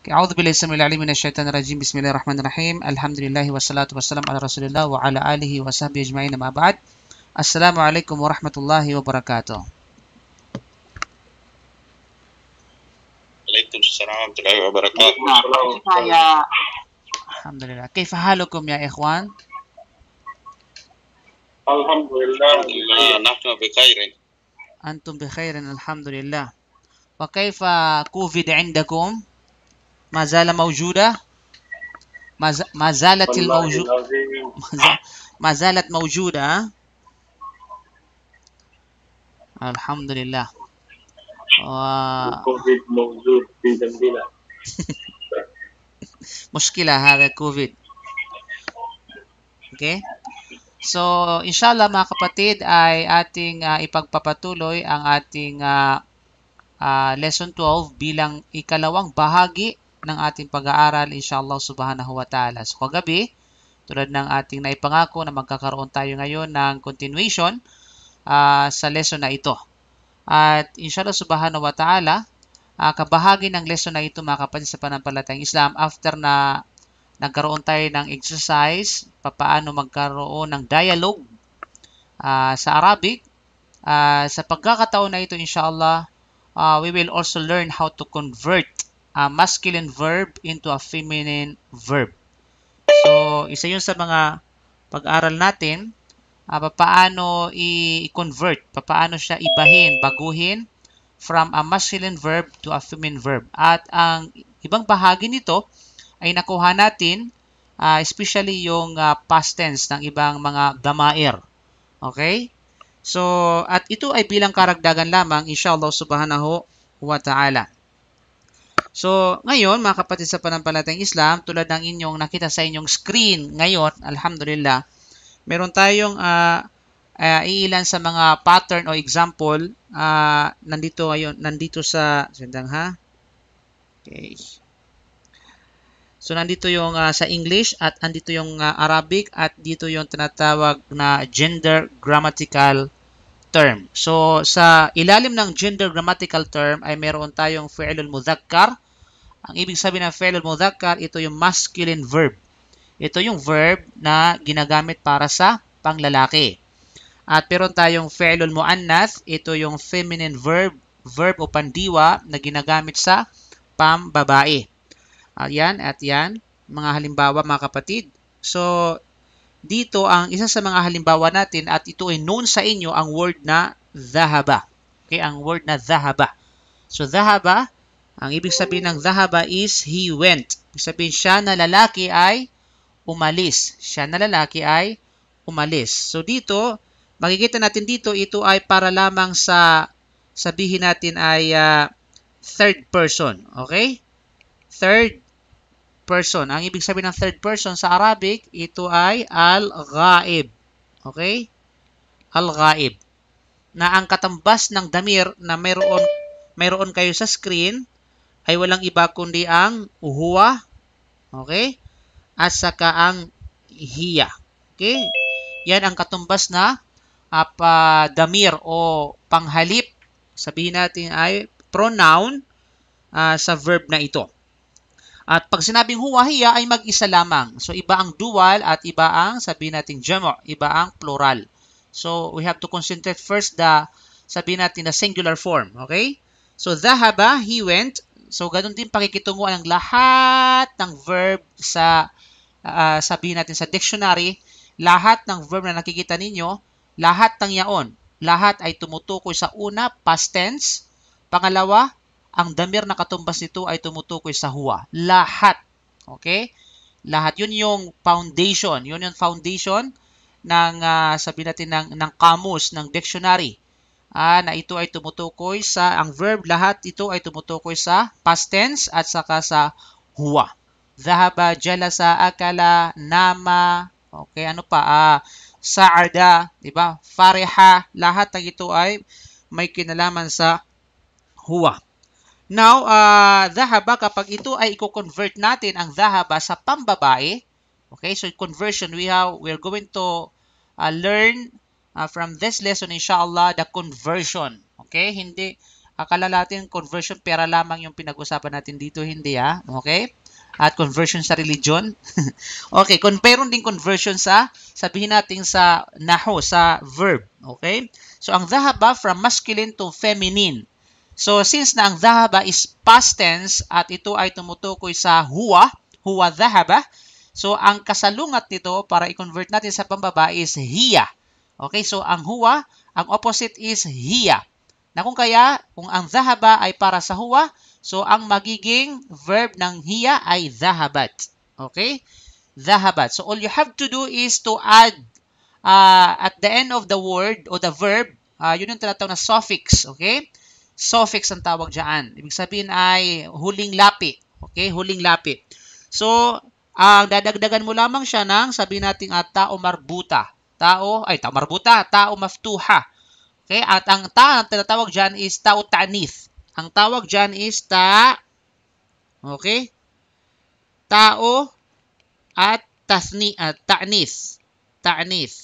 أعوذ بالله السميع العليم من الشيطان الرجيم بسم الله الرحمن الرحيم الحمد لله والصلاة والسلام على رسول الله وعلى آله وصحبه أجمعين ما بعد السلام عليكم ورحمة الله وبركاته. عليكم السلام ورحمة الله وبركاته. الحمد لله. كيف حالكم يا إخوان؟ الحمد لله نحن بخير. أنتم بخير الحمد لله. وكيف كوفيد عندكم؟ ما زال موجودة؟ ما زالت ما زالت موجودة؟ الحمد لله. كوفيد موجود في ذنبنا. مشكلة هذا كوفيد. Okay? So, inshallah mga kapatid ay ating ipagpapatuloy ang ating lesson 12 bilang ikalawang bahagi ng ating pag-aaral inshallah subhanahu wa ta'ala. So, kagabi, tulad ng ating naipangako na magkakaroon tayo ngayon ng continuation sa lesson na ito. At inshallah subhanahu wa ta'ala, kabahagi ng lesson na ito mga kapatid sa pananampalatayang Islam, after na nagkaroon tayo ng exercise, paano magkaroon ng dialogue sa Arabic. Sa pagkakataon na ito, inshallah, we will also learn how to convert a masculine verb into a feminine verb. So, isa yun sa mga pag-aral natin, paano i-convert, paano siya ibahin, baguhin from a masculine verb to a feminine verb. At ang ibang bahagi nito ay nakuha natin, especially yung past tense ng ibang mga damair. Okay? So, at ito ay bilang karagdagan lamang, inshallah subhanahu wa ta'ala. So, ngayon, mga kapatid sa pananampalatayang Islam, tulad ng inyong nakita sa inyong screen ngayon, alhamdulillah, meron tayong iilan sa mga pattern o example nandito ngayon, nandito sa sandang ha. Okay. So, nandito yung sa English at andito yung Arabic at dito yung tinatawag na gender grammatical term. So, sa ilalim ng gender grammatical term ay meron tayong fi'lul mudhakkar. Ang ibig sabihin ng fi'lul mudhakkar, ito yung masculine verb. Ito yung verb na ginagamit para sa panglalaki. At meron tayong fi'lul muannath, ito yung feminine verb o pandiwa na ginagamit sa pambabae. Yan at yan, mga halimbawa mga kapatid. So, dito ang isa sa mga halimbawa natin at ito ay known sa inyo ang word na dhahaba. Okay, ang word na dhahaba. So, dhahaba, ang ibig sabihin ng dhahaba is he went. Ibig sabihin siya na lalaki ay umalis. Siya na lalaki ay umalis. So, dito, makikita natin dito, ito ay para lamang sa sabihin natin ay third person. Okay? Third person. Ang ibig sabihin ng third person sa Arabic, ito ay al-ghaib. Okay? Al-ghaib. Na ang katambas ng damir na mayroon kayo sa screen ay walang iba kundi ang huwa. Okay? At saka ang hiya. Okay? Yan ang katumbas na damir o panghalip. Sabihin natin ay pronoun sa verb na ito. At pag sinabing huwa, hiya ay mag-isa lamang. So, iba ang dual at iba ang, sabihin natin, jama', iba ang plural. So, we have to concentrate first sabihin natin, the singular form. Okay? So, dhahaba, he went. So, ganun din pakikitunguan ng lahat ng verb sa, sabihin natin, sa dictionary. Lahat ng verb na nakikita ninyo, lahat ng yaon, lahat ay tumutukoy sa una, past tense. Pangalawa, ang damir na katumbas nito ay tumutukoy sa huwa. Lahat. Okay? Lahat. Yun yung foundation. Yun yung foundation ng, sabihin natin, ng kamus, ng dictionary. Na ito ay tumutukoy sa, ang verb, lahat ito ay tumutukoy sa past tense at saka sa huwa. Dhahaba, jalasa, akala, nama, okay, ano pa? Sa'ada, diba? Fariha, lahat ng ito ay may kinalaman sa huwa. Now, dhahaba, kapag ito ay i-convert natin ang dhahaba sa pambabae, okay, so conversion, we're going to learn from this lesson, inshallah, the conversion. Okay, hindi, Akala natin conversion pera lamang yung pinag-usapan natin dito, hindi ha? Okay? At conversion sa religion. Okay, meron din conversion sa, sabihin natin sa naho, sa verb. Okay? So, ang dhahaba from masculine to feminine. So, since na ang dhahaba is past tense at ito ay tumutukoy sa huwa dhahaba, so ang kasalungat nito para i-convert natin sa pambaba is hiya. Okay, so ang huwa, ang opposite is hiya. Na kung kaya, kung ang dhahaba ay para sa huwa, so ang magiging verb ng hiya ay dhahabat. Okay? Dhahabat. So all you have to do is to add at the end of the word o the verb, yun yung tinatawag na suffix. Okay? Suffix ang tawag dyan. Ibig sabihin ay huling lapi. Okay? Huling lapi. So, dadagdagan mo lamang siya ng sabihin natin tao marbuta. Tao maftuha. Okay? At ang tinatawag dyan is tao ta'nith. Ang tawag dyan is okay? Tao at ta'nith. Ta'nith.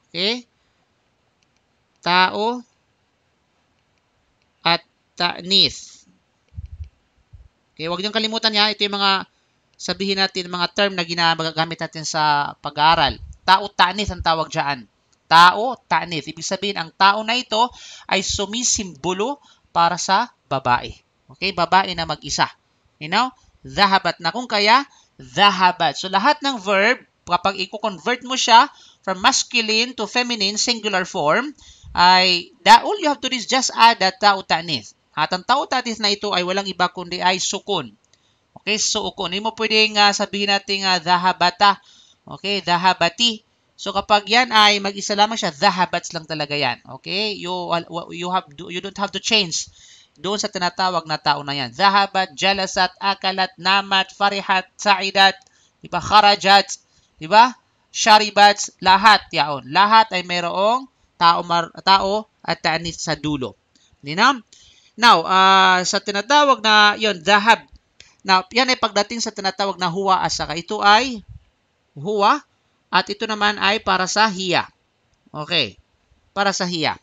Okay? Tao at ta'nith. Okay, huwag niyong kalimutan niya. Ito yung mga sabihin natin, mga term na ginagamit natin sa pag-aaral. Tao ta'nith ang tawag dyan. Tao ta'nith. Ibig sabihin, ang tao na ito ay sumisimbolo para sa babae. Okay, babae na mag-isa. You know? Dhahabat na kung kaya, dhahabat. So, lahat ng verb, kapag i-convert mo siya from masculine to feminine singular form, ay all you have to do is just add that tao ta'nith. At ang tao ta'nith na ito ay walang iba kundi ay sukun. Okay, sukun. Hindi mo pwedeng sabihin natin dhahabata. Okay, dhahabati. So kapag yan ay mag-isa lamang siya, dhahabats lang talaga yan. Okay, you don't have to change doon sa tinatawag na tao na yan. Dhahabat, jalasat, akalat, namat, farihat, sa'idat, diba? Kharajat, diba? Sharibat, lahat yaon. Lahat ay mayroong tao at ta'nith sa dulo. Now, sa tinatawag na yon dhahab. Now, yan ay pagdating sa tinatawag na huwa asaka. Ito ay huwa at ito naman ay para sa hiya. Okay. Para sa hiya.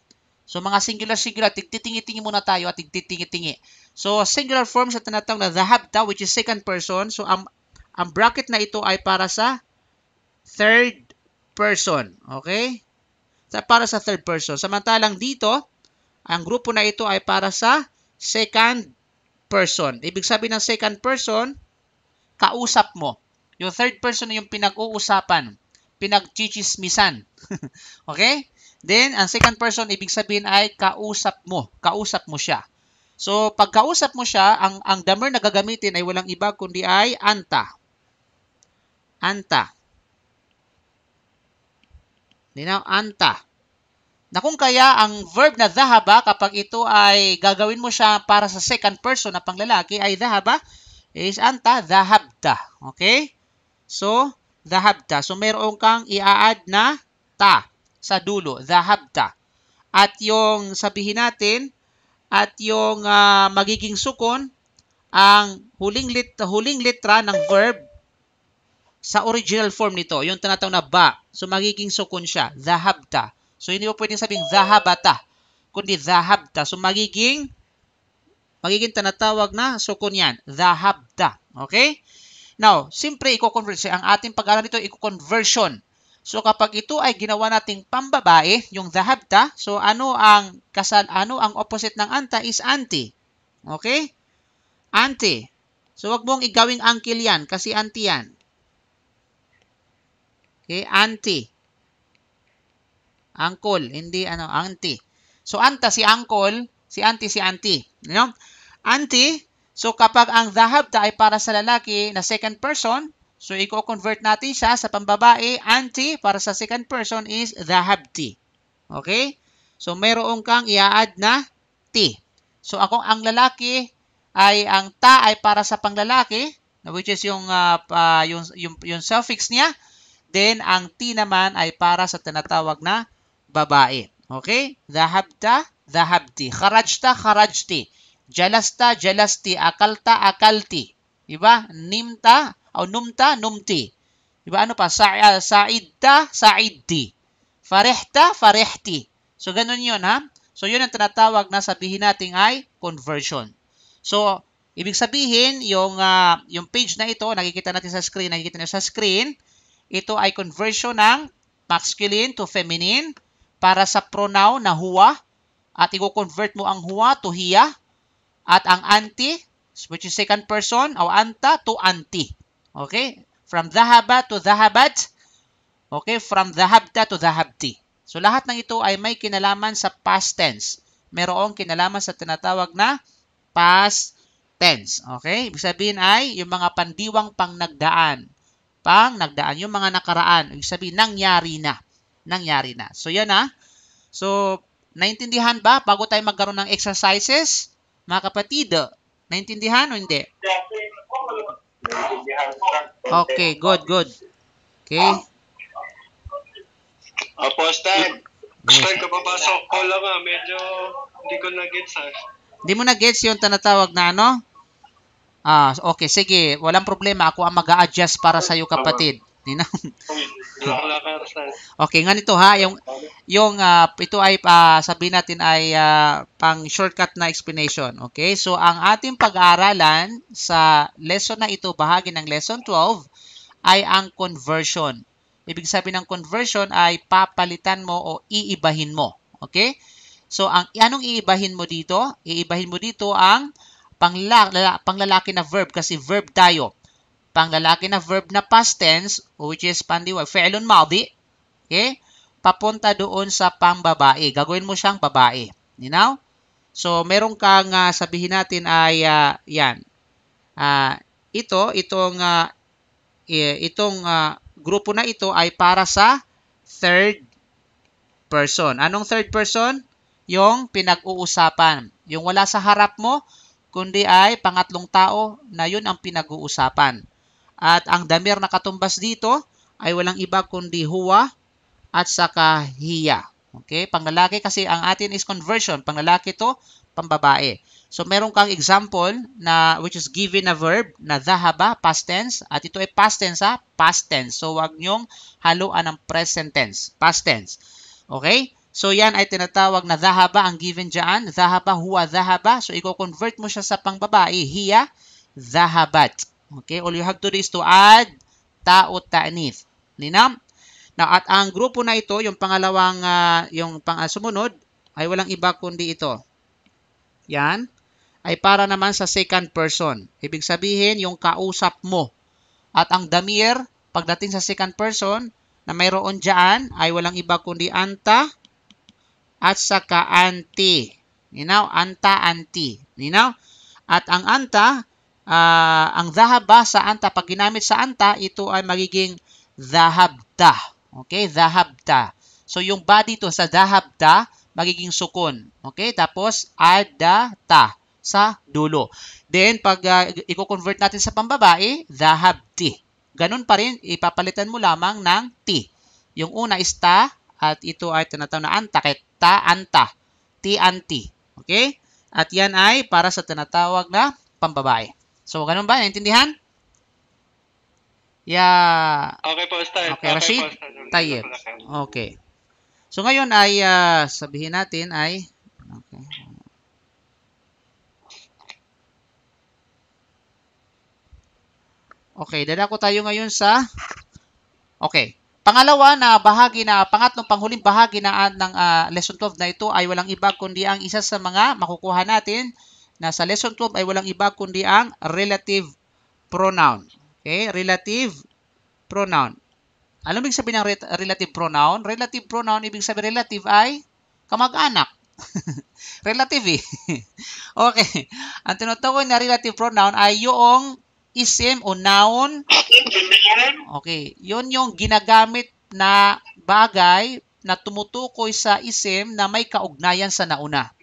So, mga singular, tigtitingi-tingi muna tayo at tigtitingi-tingi. So, singular form sa tinatawag na dhahabta, which is second person. So, ang bracket na ito ay para sa third person. Okay? Para sa third person. Samantalang dito, ang grupo na ito ay para sa second person. Ibig sabihin ng second person, kausap mo. Yung third person na yung pinag-uusapan, pinag-chichismisan. Okay? Then, ang second person, ibig sabihin ay kausap mo. Kausap mo siya. So, pag kausap mo siya, ang damer na gagamitin ay walang iba kundi ay anta. Anta. Anta. Na kung kaya ang verb na dhahaba, kapag ito ay gagawin mo siya para sa second person na panglalaki, ay dhahaba is anta, dhahabta. Okay? So, dhahabta. So, mayroon kang i-add na ta sa dulo, dhahabta. At yung sabihin natin, at yung magiging sukon, ang huling litra ng verb sa original form nito, yung tinatawag na ba. So, magiging sukun siya. Dhahabta. So, hindi mo pwedeng sabihin dhahabata, kundi dhahabta. So, magiging tinatawag na sukun yan. Dhahabta. Okay? Now, simpre, i-convert siya. Ang ating pag-aaral nito, i-conversion. So, kapag ito ay ginawa nating pambabae, yung dhahabta, so, ano ang opposite ng anta is anti. Okay? Anti. So, wag mong igawing uncle yan, kasi anti yan. Okay, auntie. Uncle, hindi auntie. So, anta si uncle, si auntie si auntie. You know? Auntie, so kapag ang dhahabta ay para sa lalaki na second person, so i-convert natin siya sa pambabae, auntie para sa second person is dhahabti. Okay? So, mayroon kang i-add na ti. So, ang lalaki ay ang ta ay para sa panglalaki, which is yung suffix niya. Then, ang ti naman ay para sa tinatawag na babae. Okay? Dhahabta, dhahabti. Kharajta, kharajti. Jalasta, jalasti. Akalta, akalti. Diba? Nimta, o numta, numti. Diba? Ano pa? Sa'idta, sa'idti. Farehta, farehti. So, ganun yun, ha? So, yun ang tinatawag na sabihin natin ay conversion. So, ibig sabihin, yung page na ito, nakikita natin sa screen, ito ay conversion ng masculine to feminine para sa pronoun na huwa, at i-convert mo ang huwa to hiya, at ang anti, which is second person, o anta to anti. Okay? From dhahaba to dhahabat. Okay? From dhahabta to dhahabti. So, lahat ng ito ay may kinalaman sa past tense. Merong kinalaman sa tinatawag na past tense. Okay? Ibig sabihin ay yung mga pandiwang pangnagdaan. Yung mga nakaraan. Ibig sabihin, nangyari na. Nangyari na. So, yan ha. So, naintindihan ba bago tayo magkaroon ng exercises? Mga kapatid, naintindihan o hindi? Okay, good. Okay. Opo, Stan. Stan, kapapasok ko lang medyo hindi ko na-gets Hindi mo na-gets yung tinatawag na ano? Okay, sige. Walang problema. Ako ang mag-a-adjust para sa iyo, kapatid. Okay, ganito ha. Ito ay sabihin natin ay pang shortcut na explanation. Okay? So, ang ating pag-aaralan sa lesson na ito, bahagi ng lesson 12, ay ang conversion. Ibig sabihin ng conversion ay papalitan mo o iibahin mo. Okay? So, anong iibahin mo dito? Iibahin mo dito ang panglalaki na verb kasi verb tayo. Panglalaki na verb na past tense, which is pandiwa, fi'lun madhi. Okay? Papunta doon sa pangbabae. Gagawin mo siyang babae. Ninaw? So, meron kang sabihin natin ay yan. Itong grupo na ito ay para sa third person. Anong third person? Yung pinag-uusapan. Yung wala sa harap mo, kundi ay pangatlong tao na yun ang pinag-uusapan. At ang damir na katumbas dito ay walang iba kundi huwa at saka hiya. Okay? Panglalaki kasi ang atin is conversion. Panglalaki to, pambabae. So, meron kang example na which is given na verb na dhahaba, past tense. At ito ay past tense ha? Past tense. So, wag nyong haluan ng present tense. Past tense. Okay? So, yan ay tinatawag na dhahaba ang given dyan. Dhahaba, huwa, dhahaba. So, i-convert mo siya sa pangbabae. Hiya, dhahabat. Okay? All you have to do is to add ta o ta'nith. Linam? Now, at ang grupo na ito, yung pangalawang, sumunod, ay walang iba kundi ito. Yan. Ay para naman sa second person. Ibig sabihin, yung kausap mo. At ang damir, pagdating sa second person, na mayroon dyan, ay walang iba kundi anta at saka anti. Ninaw? Anta, anti. Ninaw? At ang anta, ang dhahaba sa anta, pag ginamit sa anta, ito ay magiging dhahabta. Okay? Dhahabta. So, yung body to sa dhahabta, magiging sukun. Okay? Tapos, adata sa dulo. Then, pag i-convert natin sa pambabae, dhahabti. Ganun pa rin, ipapalitan mo lamang ng ti. Yung una is ta, at ito ay tinatawag na anta, kaya ta, anta. Ti, anti. Okay? At yan ay para sa tinatawag na pambabae. So, ganun ba? Naintindihan? Yeah. Okay po, Stan. Okay, Rashid? Tayyip. Okay. So, ngayon ay sabihin natin ay okay. Okay, dadako tayo ngayon sa okay. Pangalawa na bahagi na panghuling bahagi na ng lesson 12 na ito ay walang iba kundi ang isa sa mga makukuha natin na sa lesson 12 ay walang iba kundi ang relative pronoun. Okay? Relative pronoun. Ano ibig sabihin ng relative pronoun? Relative pronoun, ibig sabihin relative ay kamag-anak. Relative eh. Okay. Ang tinutawag na relative pronoun ay yung isim o noun. Okay. Yun yung ginagamit na bagay na tumutukoy sa isim na may kaugnayan sa nauna.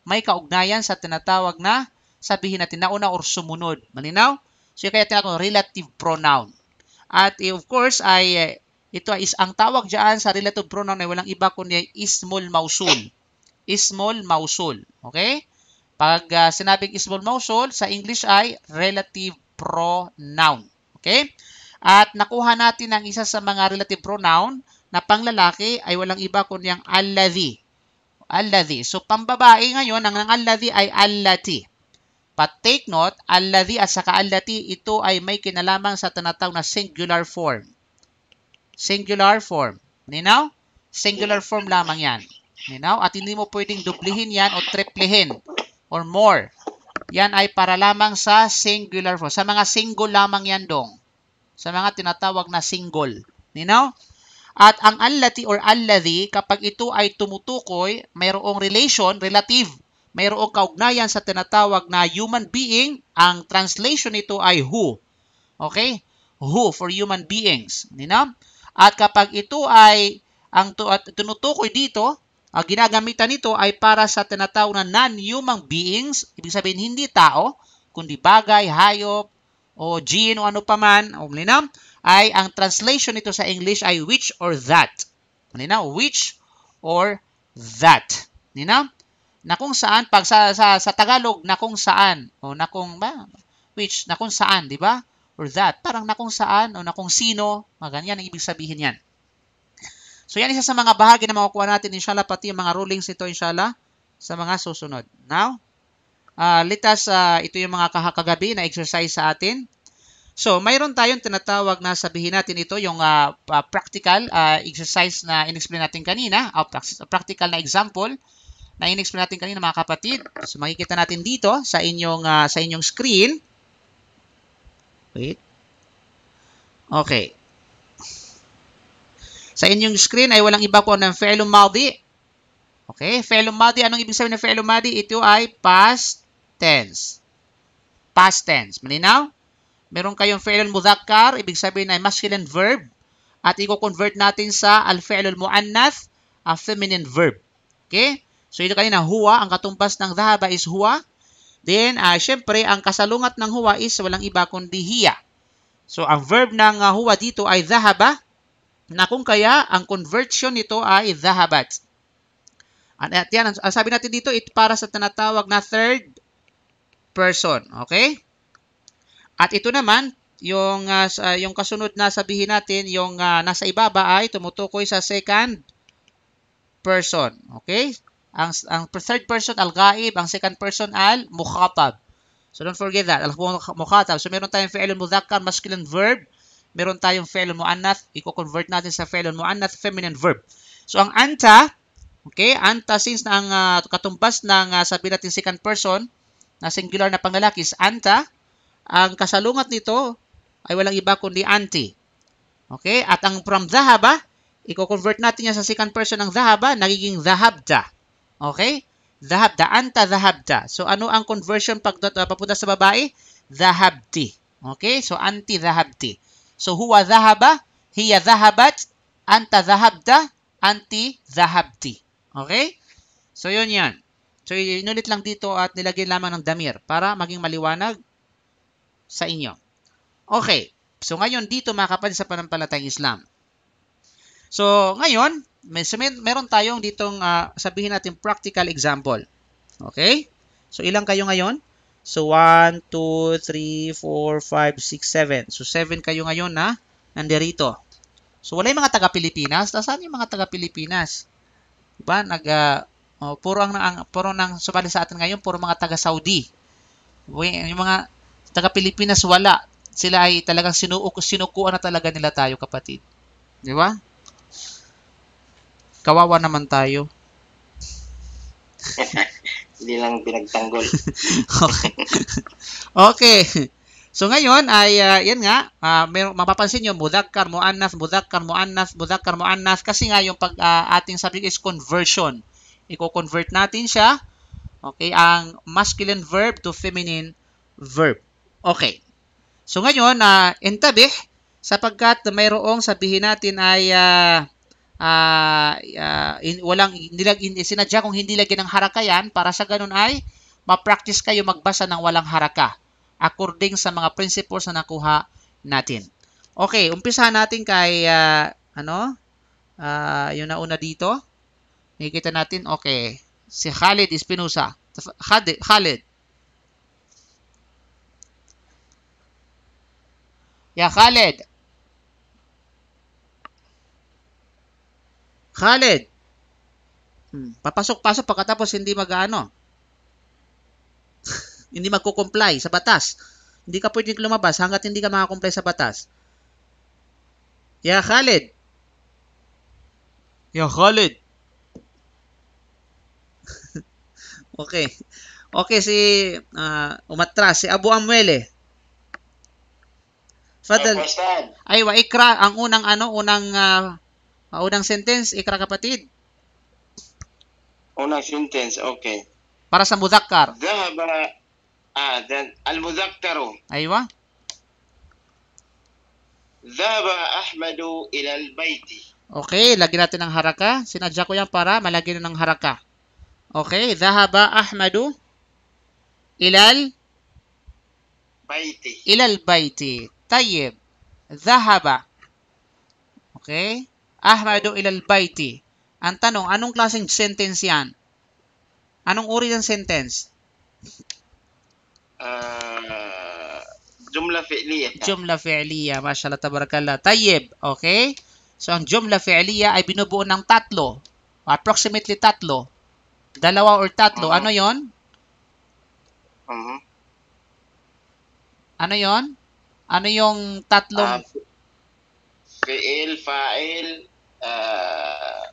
May kaugnayan sa tinatawag na sabihin natin nauna or sumunod. Malinaw? So, kaya tinatawag relative pronoun. At of course, ay ito is ang tawag dyan sa relative pronoun ay walang iba kundi ismul mausul. Ismul mausul. Okay? Pag sinabing ismul mausul, sa English ay relative pronoun. Okay? At nakuha natin ang isa sa mga relative pronoun na panglalaki ay walang iba kundi ang alladhi. Alladhi. So, pambabae ngayon, ang alladhi ay allati. But take note, alladhi at saka allati, ito ay may kinalaman sa tinatawag na singular form. Singular form. Ninaw? Singular form lamang yan. Ninaw? At hindi mo pwedeng dublihin yan o triplehin or more. Yan ay para lamang sa singular form. Sa mga single lamang yan dong. Sa mga tinatawag na single. Ninaw? At ang allati or alladhi, kapag ito ay tumutukoy, mayroong relation, relative, mayroong kaugnayan sa tinatawag na human being, ang translation nito ay who. Okay? Who for human beings. Ninaw? At kapag ito ay, ang tinutukoy dito, ang ginagamitan nito ay para sa tinatawag na non-human beings, ibig sabihin hindi tao, kundi bagay, hayop, o gene o ano paman, o ninaw? Ay ang translation nito sa English ay which or that. Ninaw? Which or that. Ninaw? Na kung saan, pag sa Tagalog, na kung saan, o na kung ba, which, na kung saan, di ba? Or that, parang na kung saan, o na kung sino, ganyan ang ibig sabihin yan. So yan isa sa mga bahagi na makukuha natin, inshallah, pati yung mga rulings ito, inshallah, sa mga susunod. Now, ito yung mga kagabi na exercise sa atin. So, mayroon tayong tinatawag na sabihin natin ito, yung practical exercise na in-explain natin kanina, practical na example na in-explain natin kanina mga kapatid. So, makikita natin dito sa inyong screen. Wait. Okay. Sa inyong screen ay walang iba po ng fi'lul madhi. Okay? Fi'lul madhi, anong ibig sabihin ng fi'lul madhi? Ito ay past tense. Past tense. Malinaw? Meron kayong fi'lul mudhakkar, ibig sabihin ay masculine verb. At i-convert natin sa al-fi'lul mu'annath, a feminine verb. Okay? So, ito kanina, huwa, ang katumbas ng dhahaba is huwa. Then, syempre, ang kasalungat ng huwa is walang iba kundi hiya. So, ang verb ng huwa dito ay dhahaba, na kung kaya, ang conversion nito ay dhahabat. At yan, ang sabi natin dito, ito para sa tinatawag na third person. Okay? At ito naman, yung kasunod na sabihin natin, yung nasa ibaba ay tumutukoy sa second person. Okay? Ang third person, al-ghaib. Ang second person, al-mukhatab. So, don't forget that. Al-mukhatab. So, meron tayong fi'lul mudhakkar, masculine verb. Meron tayong fi'lul mu'annath. I-convert natin sa fi'lul mu'annath, feminine verb. So, ang anta, okay, anta, since na ang katumbas ng sabihin natin second person, na singular na panlalaki is anta, ang kasalungat nito ay walang iba kundi anti. Okay? At ang from dhahaba, i-convert natin yan sa second person ng dhahaba, nagiging dhahabta. Okay? Dhahabta, anta dhahabta. So, ano ang conversion pag papunta sa babae? Dhahabti. Okay? So, anti dhahabti. So, huwa dhahaba, hiya dhahabat, anta dhahabta, anti dhahabti. Okay? So, yun yan. So, inulit lang dito at nilagyan lamang ng damir para maging maliwanag sa inyo. Okay. So, ngayon dito mga kapatid sa panampalatayang Islam. So, ngayon, meron tayong ditong sabihin natin practical example. Okay? So, ilang kayo ngayon? So, 1, 2, 3, 4, 5, 6, 7. So, 7 kayo ngayon na nandirito. So, wala yung mga taga-Pilipinas. Saan yung mga taga-Pilipinas? Diba? Puro nang sumali sa atin ngayon, puro mga taga-Saudi. Yung mga taga-Pilipinas, wala. Sila ay talagang sinukuan na talaga nila tayo, kapatid. Di ba? Kawawa naman tayo. Hindi lang pinagtanggol. Okay. Okay. So ngayon ay yan nga, mapapansin niyo mudhakkar, muannath, mudhakkar, muannath, mudhakkar, muannath kasi nga yung pag ating subject is conversion. Iko-convert natin siya, okay, ang masculine verb to feminine verb. Okay. So ngayon, intabih, sapagkat mayroong sabihin natin ay sinadya kung hindi lagyan ng haraka yan, para sa ganun ay ma-practice kayo magbasa ng walang haraka according sa mga principles na nakuha natin. Okay, umpisahan natin kay yung nauna dito. Nakikita natin, okay, si Khalid Espinosa. Khalid. Yeah, Khalid. Khalid. Papasok-pasok pagkatapos hindi mag-ano. Hindi magko-comply sa batas. Hindi ka pwedeng lumabas hanggat hindi ka makakomply sa batas. Ya Khalid. Ya Khalid. Okay. Okay, si umatras si Abu Amwele. Fadal. Ustad. Aywa, ikra ang unang sentence, ikra kapatid. Unang sentence, okay. Para sa mudhakkar. Dhahaba, al-mudhakkaru. Aywa. Dhahaba Ahmadu ila al-bayti. Okay, lagyan natin ng haraka. Sinadya ko yan para malagyan ng haraka. Okay, dhahaba Ahmadu ilal bayti. Tayyib. Dhahaba. Okay? Ahmadu ilal bayti. Ang tanong, anong klaseng sentence yan? Anong uri ng sentence? Jumla fi'liyah. Jumla fi'liyah. Mashallah, tabarakallah. Tayyib. Okay? So, ang jumla fi'liyah ay binubuo ng tatlo. Approximately tatlo. Dalawa or tatlo. Ano yon? Ano yon? Ano yung tatlong? Fi'il, fa'il,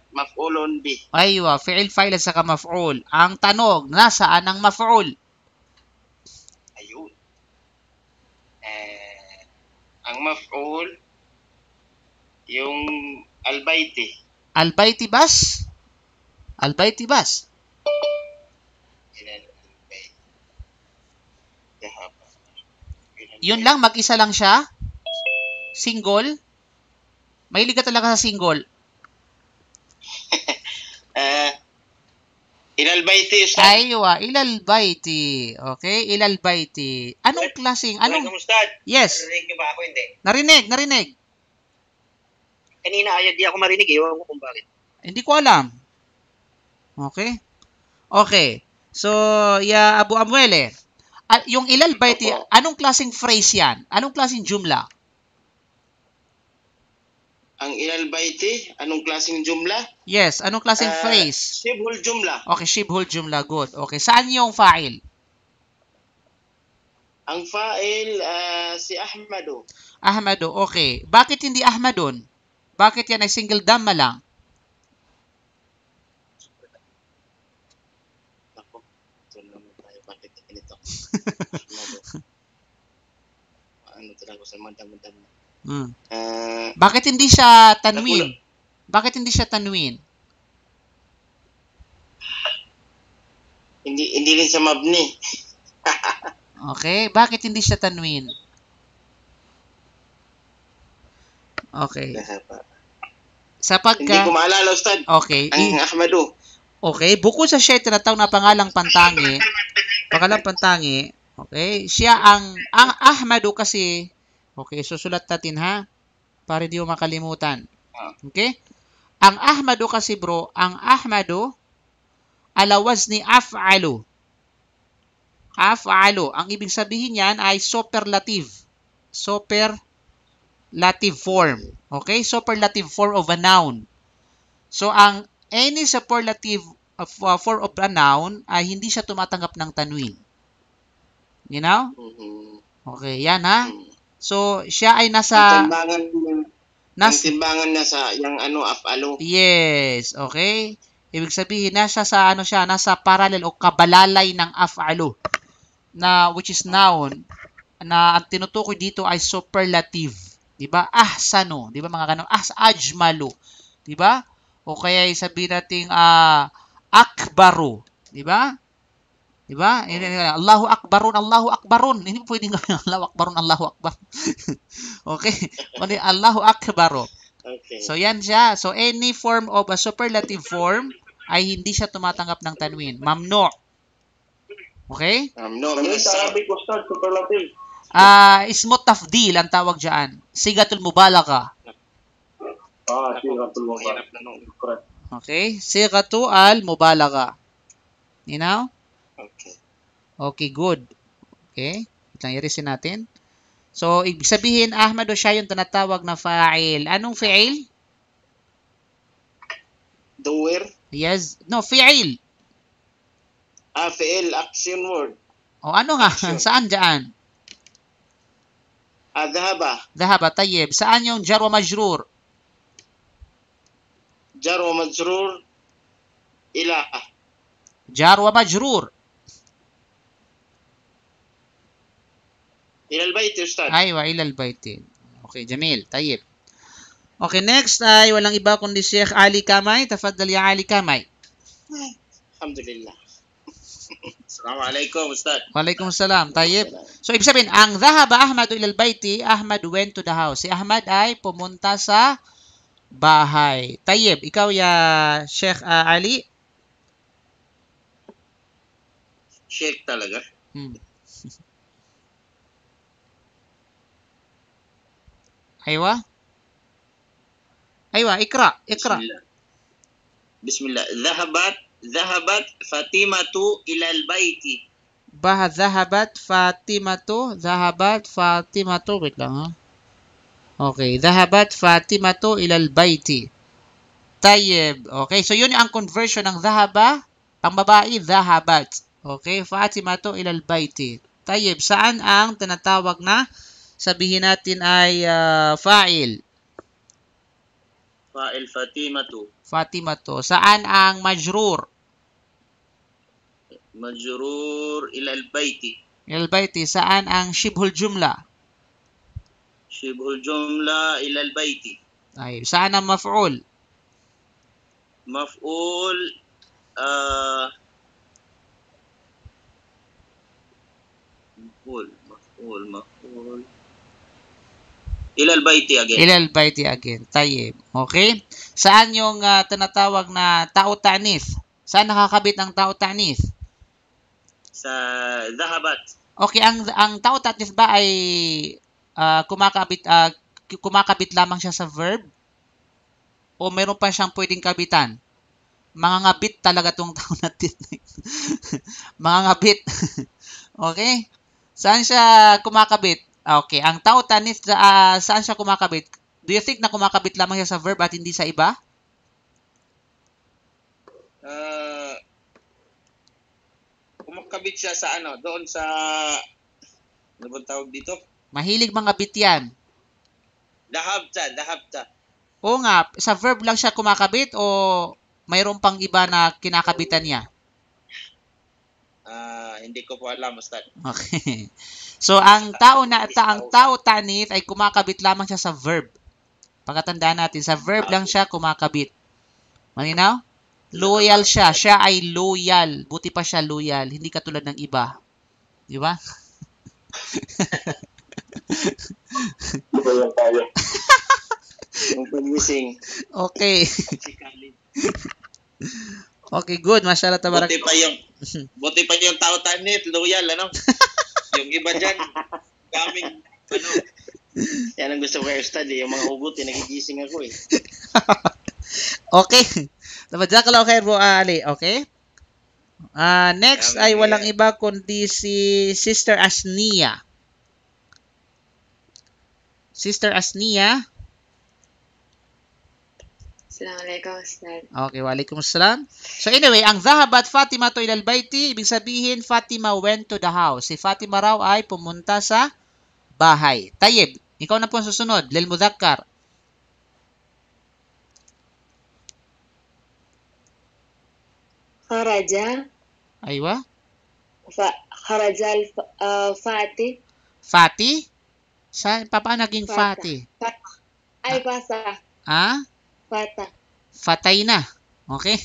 maf'ulun bi. Aywa, fi'il, fa'il at saka maf'ul. Ang tanong, nasaan ang maf'ul? Ayun. Ang maf'ul, yung al-bayti. Al-bayti bas? Al-bayti bas? Yun lang, mag-isa lang siya? Single? Mahilig ka talaga sa single? Ilal bayti, Ustad. Aywa, ilal bayti. Okay, ilal bayti. Anong klaseng, anong? Ustad. Yes. Narinig niyo ba ako, hindi? Narinig. Kanina ay di ako marinig, ewan ko kung bakit. Hindi ko alam. Okay. Okay. So, ya Abu Amwele, yung ilal bayti, anong klaseng phrase yan? Anong klaseng jumla? Ang ilal bayti, anong klaseng jumla? Yes, anong klaseng phrase? Shibhul jumla. Okay, shibhul jumla. Good. Okay, saan yung fa'il? Ang fa'il, si Ahmadu. Ahmadu, okay. Bakit hindi Ahmadun? Bakit yan ay single dhamma lang? Ako, ito naman tayo. Bakit ganito? Ano talaga sa madam-madam. Bakit hindi siya tanwin? Bakit hindi siya tanwin? Hindi rin sa mabni. Okay, bakit hindi siya tanwin? Okay. Hindi ko maalala, Ustad. Okay. Ang Ahmadu. Okay, bukod sa siya tinatawag na pangalang pantangi, okay, siya ang Ahmadu kasi, okay, susulat natin ha, para di mo makalimutan. Okay? Ang Ahmadu kasi bro, ang Ahmadu ala wazni af'alu. Af'alu. Ang ibig sabihin niyan ay superlative. Superlative form. Okay? Superlative form of a noun. So, ang any superlative form of a noun ay hindi siya tumatanggap ng tanwin. You know? Okay, yan ha. So, siya ay nasa... Ang timbangan na sa yung af'alu. Yes, okay. Ibig sabihin, nasa sa siya, nasa parallel o kabalalay ng af'alu. Na, which is noun, na ang tinutukoy dito ay superlative. Diba? Ahsanu. Diba mga ganun? Ajmalu. Diba? O kaya sabihin natin akbaru. Diba? Diba? Allahu akbarun. Hindi pwedeng Allahu akbar. Okay? Allahu akbaru. Okay. So, yan siya. So, any form of a superlative form ay hindi siya tumatanggap ng tanwin. Mamnu. Okay? Mamnu. Sa Arabic, Ustad, superlative. Ismut tafdil ang tawag dyan. Sigatul mubalagha. Sigatul mubalagha. Okay? Sigatul mubalagha. You know? Okay. Okay, good. Okay? Itang irisin natin. So, ibig sabihin, Ahmadu siya yung tinatawag na fa'il. Anong fa'il? Doer. Yes. No, fi'il. Fi'il, action word. O ano nga? Action. Saan dyan? Dhahaba. Dhahaba, tayyib. Saan yung jar wa majrur? Jar wa majrur. Ila. Jar wa majrur. Ila al-bayt, Ustad. Aywa, ilal bayti. Okay, jamil. Tayyib. Okay, next ay walang iba kundi Sheikh Ali Kamay. Tafaddal ya Ali Kamay. Alhamdulillah. Assalamualaikum, Ustad. Waalaikumsalam. Tayyib. So, ibig sabihin, ang dhahaba Ahmadu ilal bayti, Ahmad went to the house. Si Ahmad ay pumunta sa bahay. Tayyib, ikaw ya Sheikh Ali. Sheikh talaga. Aywa. Aywa, ikra. Bismillah. Dhahabat Fatimatu ila al-bayti. Dhahabat Fatimatu. Wait lang, ha? Okay. Dhahabat Fatimatu ilal bayti. Tayyib. Okay. So, yun ang conversion ng dhahaba. Ang babae, dhahabat. Okay. Fatimatu ilal bayti. Tayyib. Saan ang tinatawag na sabihin natin ay fa'il? Fa'il Fatimatu. Fatimatu. Saan ang majrur? Majrur ila al-bayti. Ilal bayti. Saan ang shibhul jumla? Shibhul jumla ila al-bayti. Tayyib. Saan ang maf'ul? Maf'ul maf'ul ila al-bayti again. Ilal bayti again. Tayyib. Okay? Saan yung tinatawag na tao ta'nith? Saan nakakabit ang tao ta'nith? Sa dhahabat. Okay, ang tao ta'nith ba ay kumakabit lamang siya sa verb? O meron pa siyang pwedeng kabitan? Mangangabit talaga tong tao ta'nith. Mangangabit. Okay? Saan siya kumakabit? Okay, ang tao ta'nith saan siya kumakabit? Do you think na kumakabit lamang siya sa verb at hindi sa iba? Kumakabit siya sa doon sa ano bang tawag dito? Mahilig mangabit yan. Dahabta. Oo nga, sa verb lang siya kumakabit o mayroon pang iba na kinakabitan niya? Hindi ko po alam, Ustad. Okay. So, ang tao ta'nith ay kumakabit lamang siya sa verb. Pagkatandaan natin, sa verb lang siya kumakabit. Malinaw? Loyal siya. Siya ay loyal. Buti pa siya loyal. Hindi katulad ng iba. Di ba? Yung pagising. Okay. Okay, good. Masyaallah, tabarak. Buti pa yung tao ta'nith, loyal, Yung iba dyan, kaming, Yan ang gusto ko, Ustad, yung mga hugot, nagigising ako, Okay. Jazakallahu khair po, Ali. Okay? Next ay walang iba kundi si Sister Asnia. Sister Asnia. Assalamualaikum, Ustad. Okay, waalaikumsalam. So anyway, ang dhahabat Fatima to ilal bayti, ibig sabihin Fatima went to the house. Si Fatima raw ay pumunta sa bahay. Tayyib, ikaw na po ang susunod. Lil mudhakkar. Kharaja. Aywa. Kharaja al-Fati. Fati? Paano naging Fati? Ay, pasa. Fata. Fatay na. Okay?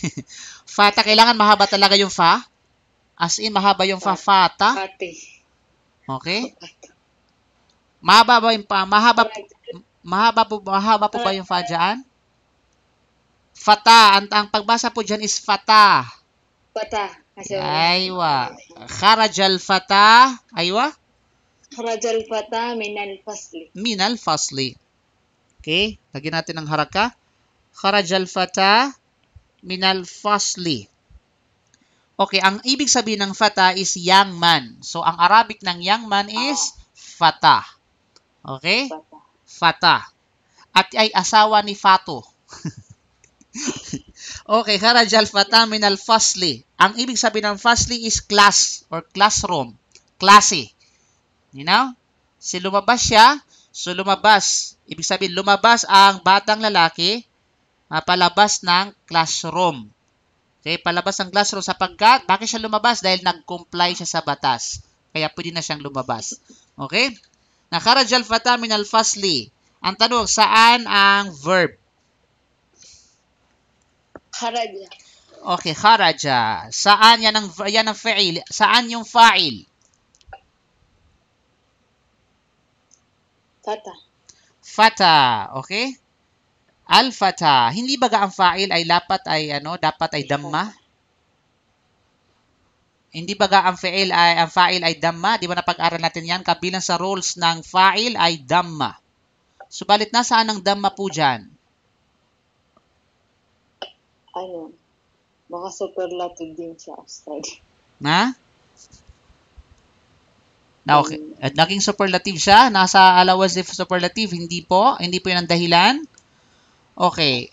Fata, kailangan mahaba talaga yung fa? As in, mahaba yung fa. Fata? Fati. Okay? Mahaba ba yung pa? Mahaba po ba yung fa dyan? Fata. Ang pagbasa po dyan is fata. Fata. Aywa. Kharajal fata. Aywa? Kharajal fata minal fasli. Minal fasli. Okay? Lagyan natin ng haraka. Kharajal fata minal fasli. Okay, ang ibig sabihin ng fata is young man. So, ang Arabic ng young man is fata. Okay? Fata. At ay asawa ni Fato. Okay, kharaja al-fata min al-fasli. Ang ibig sabihin ng fasli is class or classroom. Klase. You know? Si lumabas siya, so lumabas. Ibig sabihin, lumabas ang batang lalaki palabas ng classroom. Okay, palabas ng classroom sapagkat, bakit siya lumabas? Dahil nag-comply siya sa batas. Kaya pwede na siyang lumabas. Okay? Na kharaja al-fata min al-fasli. Ang tanong, saan ang verb? Kharaja. Okay, kharaja. Saan yan ang fa'il? Saan yung fa'il? Fata. Fata, okay? Al-fata. Hindi ba ang fa'il ay dapat ay damma? Hindi ba ang fa'il ay damma? Di ba napag-aral natin yan? Kabilang sa rules ng fa'il ay damma. Subalit nasaan ang damma po dyan? Ano? Baka superlative din siya. Study. Na? Na okay. At naging superlative siya. Nasa allowance if superlative. Hindi po. Hindi po yun ang dahilan. Okay.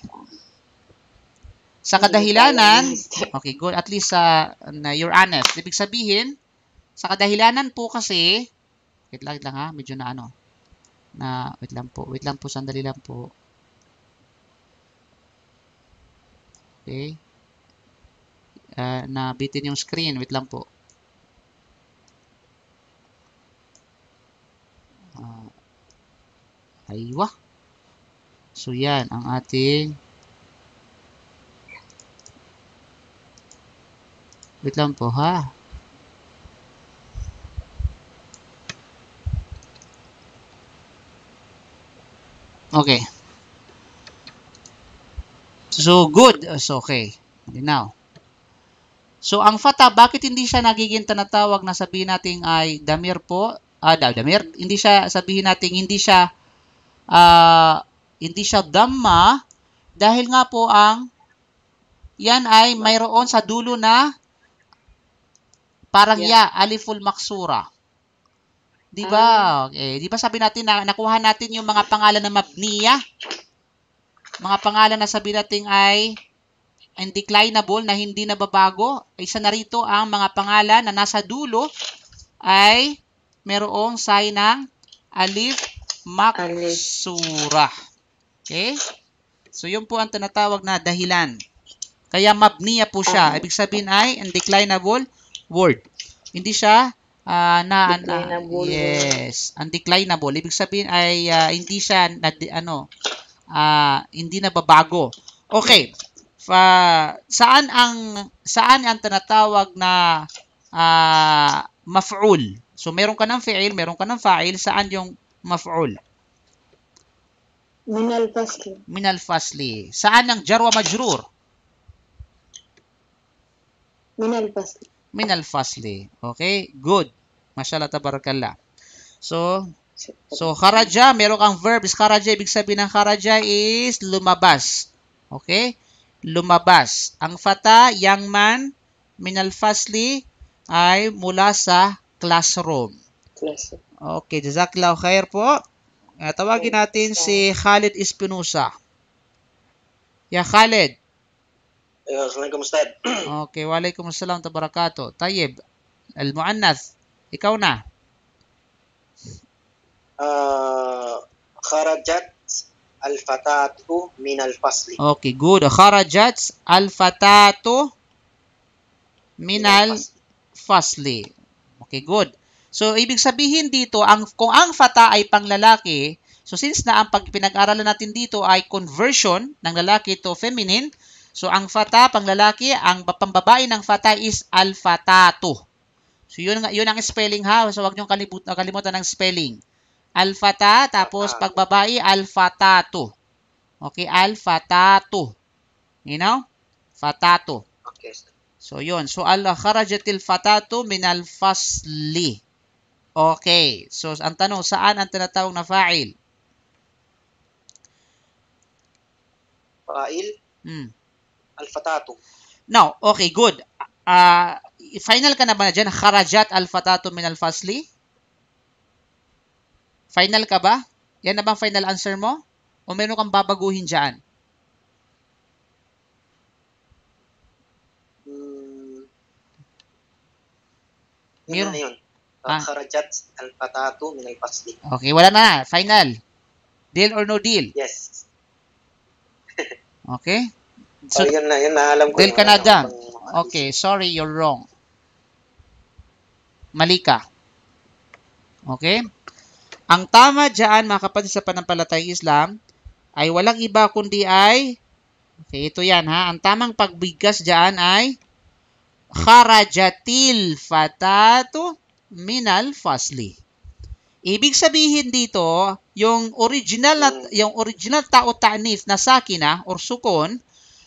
Sa kadahilanan, okay, good. At least you're honest. Ibig sabihin, sa kadahilanan po kasi, wait lang ha, medyo wait lang po, sandali lang po. Okay. Nabitin yung screen. Wait lang po. Aywa. So, yan. Ang ating wait lang po, ha? Okay. So, good. So, okay. Now. So, ang fata, bakit hindi siya nagiging tinatawag na sabihin natin ay damir po? Damir. Hindi siya, sabihin natin, hindi siya damma dahil nga po yan ay mayroon sa dulo na parang aliful maksura. Di ba? Okay. Di ba sabi natin na nakuha natin yung mga pangalan na mabniya? Mga pangalan na sabi natin ay undeclinable na hindi nababago. Isa na rito ang mga pangalan na nasa dulo ay merong sign ng alif maksura. Okay? So, yun po ang tinatawag na dahilan. Kaya mabniya po siya. Ibig sabihin ay undeclinable word. Hindi siya undeclinable. Ibig sabihin ay hindi siya hindi nababago. Okay. Saan ang tinatawag na maf'ul? So meron ka ng fi'il, meron ka ng fa'il, saan yung maf'ul? Min al-fasli. Min al-fasli. Saan ang jar wa majrur? Min al-fasli. Min al-fasli. Okay? Good. Mashallah, tabarakallah. So kharaja, meron kang verb is kharaja. Ibig sabihin ng kharaja is lumabas. Okay? Lumabas. Ang fata, young man, min al-fasli, ay mula sa classroom. Okay, jazakallahu khair po. Tawagin natin si Khalid Espinosa. Ya Khalid. Assalamualaikum Ustad. Okay, waalaikumsalam tabarakato. Tayyib, al-muannath, ikaw na. Kharajat al-fatatu min al-fasli. Okay, good. Kharajat al-fatatu min al-fasli. Okay, good. So, ibig sabihin dito, kung ang fata ay panglalaki, so since na ang pinag-aralan natin dito ay conversion ng lalaki to feminine, so ang fata, panglalaki, ang pambabae ng fata is al-fatatu. So, yun ang spelling ha. So, huwag niyong kalimutan ng spelling. Al-fata, tapos pagbabae, al-fatatu. Okay, al-fatatu. You know? Fatatu. Okay. So, yun. So, kharajatil fatatu min al-fasli. Okay. So, ang tanong, saan ang tinatawag na fa'il? Fa'il? Al-fatatu. Now, okay, good. Final ka na ba na dyan? Kharajat al-fatatu min al-fasli? Final ka ba? Yan na bang final answer mo? O meron kang babaguhin dyan? Yun na yun. Ah. Kharajat al-fatatu min al-fasli. Okay, wala na. Final. Deal or no deal? Yes. Okay? So, yun na alam ko. Deal yung ka na ano, dyan. ibang- Okay, sorry, you're wrong. Mali ka. Okay? Ang tama dyan, mga kapatid sa panampalatay Islam, ay walang iba kundi ay, okay, ito yan ha, ang tamang pagbigkas dyan ay kharajatil fatatu minal fasli. Ibig sabihin dito, yung original tao ta'nif na sakina or sukon,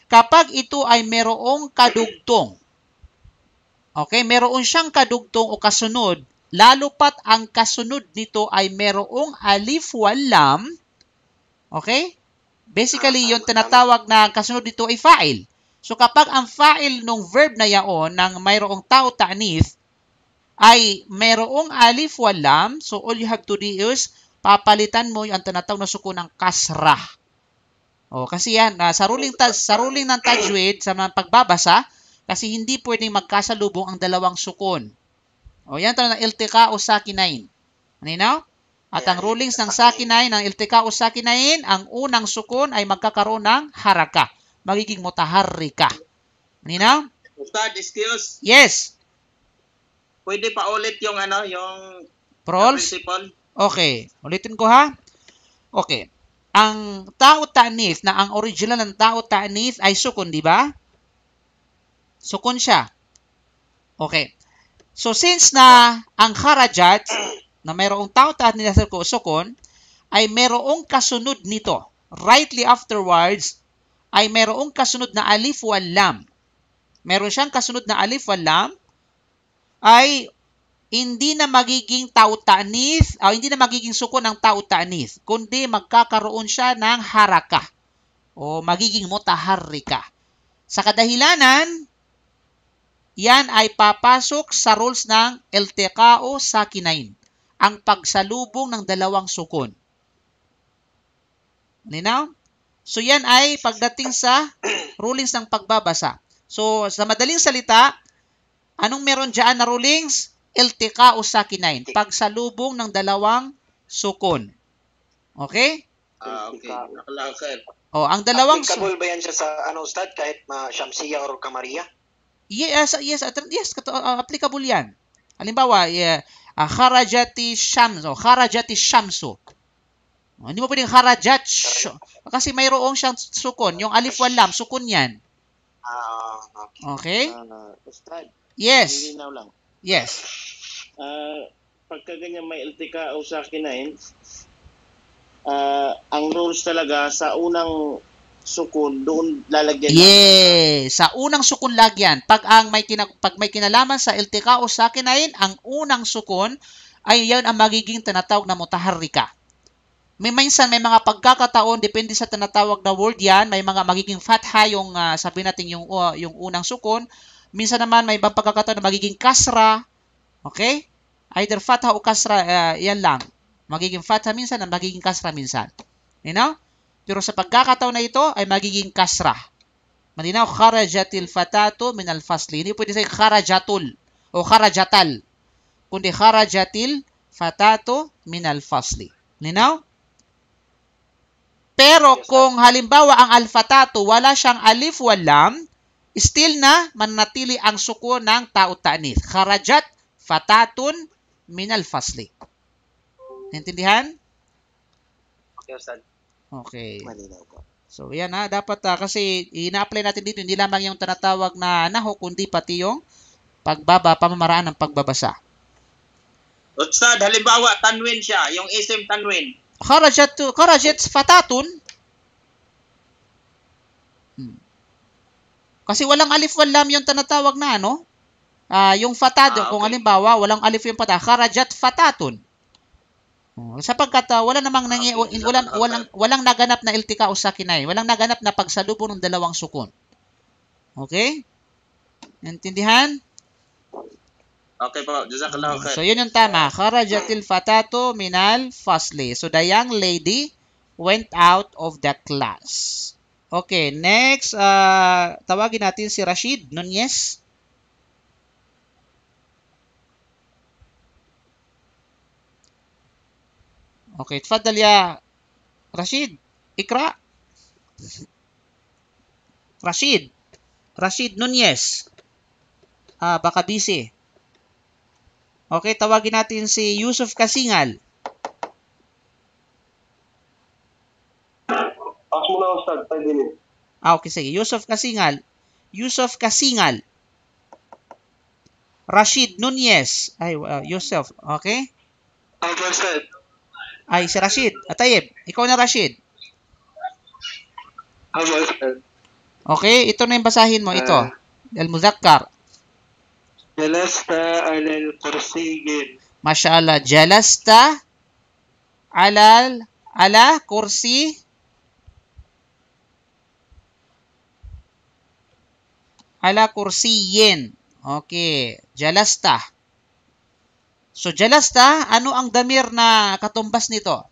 kapag ito ay merong kadugtong, okay, meron siyang kadugtong o kasunod, lalo pat ang kasunod nito ay merong alif wal lam, okay? Basically, yung tinatawag na kasunod nito ay fa'il. So kapag ang fa'il ng verb na yaon ng mayroong tao ta'nif ay merong alif wal lam, so all you have to do is papalitan mo yung tinatawag na sukun ng kasrah. O, kasi yan, sa ruling ng tajwid, sa mga pagbabasa, kasi hindi pwedeng magkasalubong ang dalawang sukun. O, yan ito na iltika o sakinain. Ano? At ang rulings ng sakinain, ng iltika o sakinain, ang unang sukun ay magkakaroon ng haraka. Magiging mutaharrika. Ano? Ustad, excuse. Yes. Pwede pa ulit yung yung Prols? principle? Okay. Ulitin ko ha. Okay. Ang tao ta'nif na ang original ng tao ta'nif ay sukun, di ba? Sukun siya. Okay. So since na ang kharajat na mayroong tao ta'nif na sukun ay mayroong kasunod nito. Rightly afterwards ay mayroong kasunod na alif wal lam. Meron siyang kasunod na alif wal lam ay hindi na magiging tao ta'nif o hindi na magiging sukun ng tao ta'nif, kundi magkakaroon siya ng haraka o magiging mutaharrika. Sa kadahilanan, yan ay papasok sa rules ng iltiqa'u sakinain, ang pagsalubong ng dalawang sukun. Ninaw? So yan ay pagdating sa rulings ng pagbabasa. So sa madaling salita, anong meron dyan na rulings? Iltiqa'u sakinain, pagsalubong ng dalawang sukun. Okay? Okay. Nakalakad. O, ang dalawang Applicable ba yan siya sa Ustad, kahit Shamsiya or Kamariya? Yes, applicable yan. Halimbawa, kharajati shamsu, kharajati shamsu. Hindi mo pwedeng kharajat, kasi mayroong siyang sukun. Yung alif wal lam, sukun yan. Okay? Ustad, Yes. linaw lang. Yes. Pagka ganyan may iltika o sakinain, ang rules talaga sa unang sukun, doon lalagyan. Yes. Sa unang sukun lagyan. Pag may kinalaman sa iltika o sakinain, ang unang sukun ay yan ang magiging tinatawag na mutaharrika. Minsan may mga pagkakataon, depende sa tinatawag na word yan, may mga magiging fatha yung sabihin natin yung unang sukun. Minsan naman may ibang pagkakataon na magiging kasra. Okay? Either fatha o kasra, yan lang. Magiging fatha minsan at magiging kasra minsan. You know? Pero sa pagkakataon na ito ay magiging kasra. Malinaw, kharajatil fatatu min al-fasli. Hindi pwede sa kharajatul o kharajatal, kundi kharajatil fatatu min al-fasli. Malinaw? Pero kung halimbawa ang al-fatatu wala siyang alif wal lam, still na manatili ang sukun ng tao ta'nif. Kharajat fatatun minal fasli. Naintindihan? Okay, Ustad. Okay. Malinaw po. So, yan ha. Dapat kasi ina-apply natin dito, hindi lamang yung tinatawag na naho, kundi pati yung pamamaraan ng pagbabasa. Ustad, halimbawa, tanwin siya. Yung isim tanwin. Kharajat fatatun. Kasi walang alif wal lam yung tinatawag na yung fatado, okay. kung halimbawa walang alif yung fatah, kharajat fatatun. Sapagkat walang naganap na iltika o sakinay, walang naganap na pagsalubong ng dalawang sukun. Okay? Intindihan? Okay po, jazakallahu khair. So yun yung tama, kharajatil fatatu minal fasli. So the young lady went out of the class. Okay, next, tawagin natin si Rashid Nunez. Okay, تفضل يا رشيد. اقرأ. Rashid Nunez. Baka busy. Okay, tawagin natin si Yusuf Kasingal. Ako muna, Ustad. 5 minutes. Okay, sige. Yusuf Kasingal. Rashid Nunez. Yusuf. Okay? Ako, Ustad. Ay, si Rashid. Atayib, ikaw na Rashid. Ako, Ustad. Okay, ito na yung basahin mo. Ito. Al-Muzakkar. Jalasta alal kursiyin. Mashallah. Jalasta ala kursi. Ala kursiyin. Okay. Jalasta. So, jalasta, ano ang damir na katumbas nito?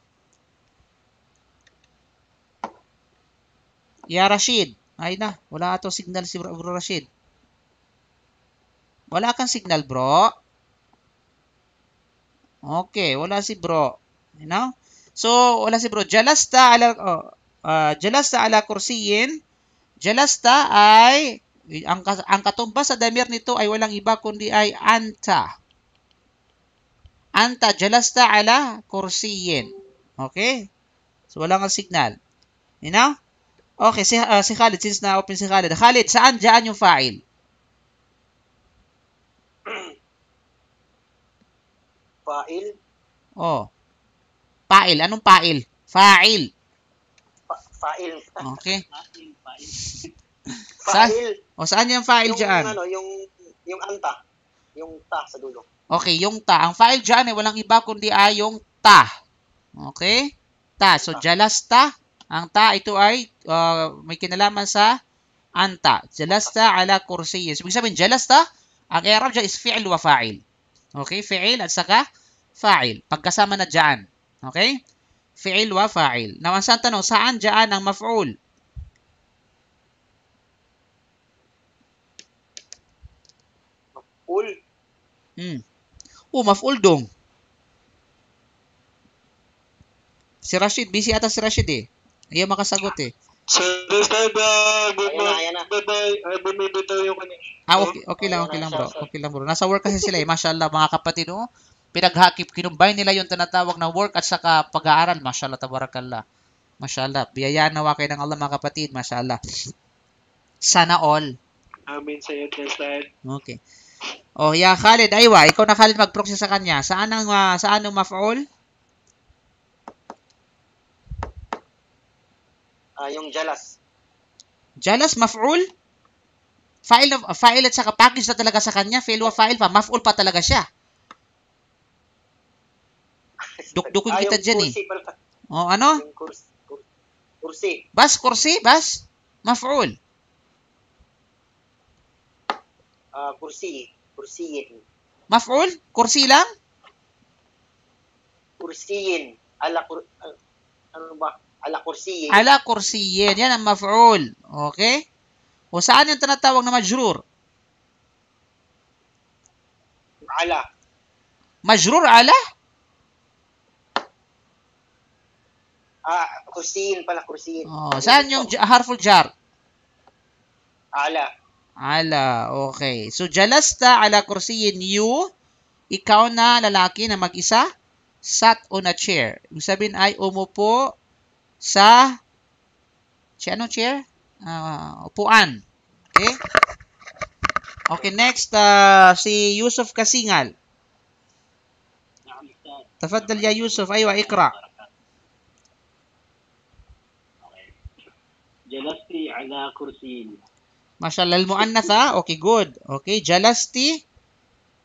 Ya Rashid. Ay na, wala ato signal si Bro Rashid. Wala kang signal, bro. Okay, wala si bro. You know? So, wala si bro. Jalasta ala kursiyin. Jalasta ay, ang katumbas sa damir nito ay walang iba kundi ay anta. Anta jalasta ala kursiyin. Okay? So, wala kang signal. You know? Okay, si Khalid, since na-open si Khalid. Khalid, saan dyan yung fa'il? Fa'il. Oh. Fa'il. Anong fa'il? Fa'il. Fa'il. Okay. Fa'il. Saan yung fa'il Yung dyan? ano, yung anta. Yung ta sa dulo. Okay, yung ta. Ang fa'il dyan ay walang iba kundi ay yung ta. Okay? Ta. So, jalasta. Ang ta, ito ay may kinalaman sa anta. Jalasta ala kursiyin. So, ibig sabihin, jalasta, ang i'rab dyan is fi'il wa fa'il. Okay? Fi'il at saka fa'il. Pagkasama na dyan. Okay? Fi'il wa fa'il. Now, ang tanong, saan dyan ang maf'ul? Maf'ul. Maf'ul dong. Si Rashid, busy ata si Rashid eh. Ayaw makasagot eh. So, Ustad, good Ayan na. bye-bye. Ay, bumibitaw yung kanya. Okay lang bro. Okay lang bro. Nasa work kasi sila eh. Mashallah mga kapatid oh. Pinaghakip, kinumbay nila yung tinatawag na work at saka pag-aaral. Mashallah, tabarakallah. Mashallah. Biyayaan nawa kayo ng Allah mga kapatid. Mashallah. Sana all. Amin sa iyo, Ustad. Okay. Oh, ya Khalid, aywa. Ikaw na Khalid mag-proxy sa kanya. Saan ang maf'ul? Yung jalas. Jalas, maf'ul? Fa'il at saka package na talaga sa kanya. Fi'il wa fa'il pa. Maf'ul pa talaga siya. Dukdukin kita dyan eh. Oh, ano? Yung kursi. Bas, kursi? Bas? Maf'ul. Kursiyin. Maf'ul? Kursi lang? Kursiyin. Ano ba? Ala kursiyin. Ala kursiyin. Yan ang maf'ul. Okay? O saan yung tinatawag na majrur? Ala. Majrur ala? Kursiyin pala, kursiyin. Oh, saan yung harful jar? Ala. Ala. Okay. So, jalasta ala kursiyin you. Ikaw na lalaki na mag-isa. Sat on a chair. Ibig sabihin ay umupo sa anong chair? Upuan. Okay? Okay, next si Yusuf Kasingal. Tafaddal ya Yusuf. Aywa, ikra. Jalasti ala kursiyin. Mashallah, al-mu'annatha. Okay, good. Okay, jalasti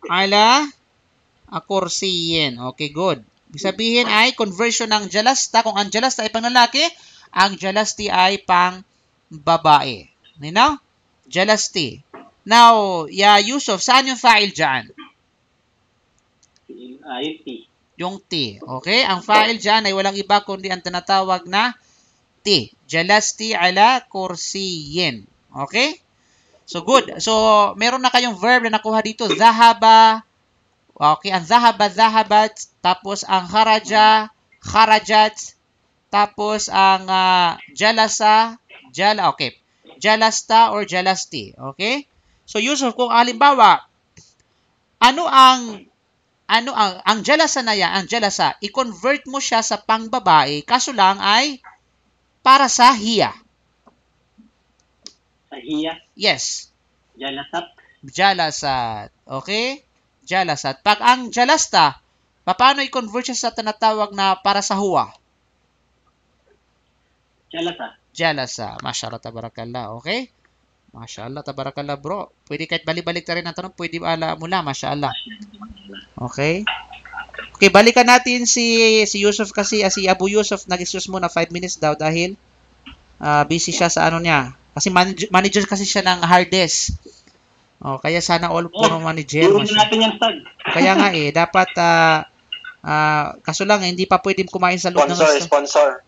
ala kursiyin. Okay, good. Ibig sabihin ay conversion ng jalasta. Kung ang jalasta ay pang lalaki, ang jalasti ay pang babae. You know? Jalasti. Now, ya Yusuf, saan yung fa'il dyan? Yung T. Yung T. Okay? Ang fa'il dyan ay walang iba kundi ang tinatawag na T. Jalasti ala kursiyin. Okay? So, good. So, meron na kayong verb na nakuha dito. Zahaba. Okay, ang zahabat, tapos ang kharaja, kharajat, tapos ang okay. Jalasta or jalasti. Okay? So, Yusuf, kung halimbawa, ang jalasa na yan, ang jalasa, i-convert mo siya sa pangbabae, kaso lang ay para sa hiya. Sa hiya. Yes. Jalasat. Jalasat. Okay? Jalasat. Pag ang jalasta, paano i-convert siya sa tinatawag na para sa huwa? Jalasa. Jalasa. Masyaallah, tabarakallah. Okay? Masyaallah, tabarakallah, bro. Pwede kahit balik-balik na rin ang tanong. Pwede mula, masyaallah. Okay? Okay, balikan natin si Yusuf kasi, si Abu Yusuf, nag-excuse muna 5 minutes daw dahil busy siya sa ano niya. Kasi manager kasi siya ng hard desk. Kaya sana all puro manager. Natin yan, Stad. Kaya nga dapat, kaso lang, hindi pa pwedeng kumain sa loob ng Sponsor.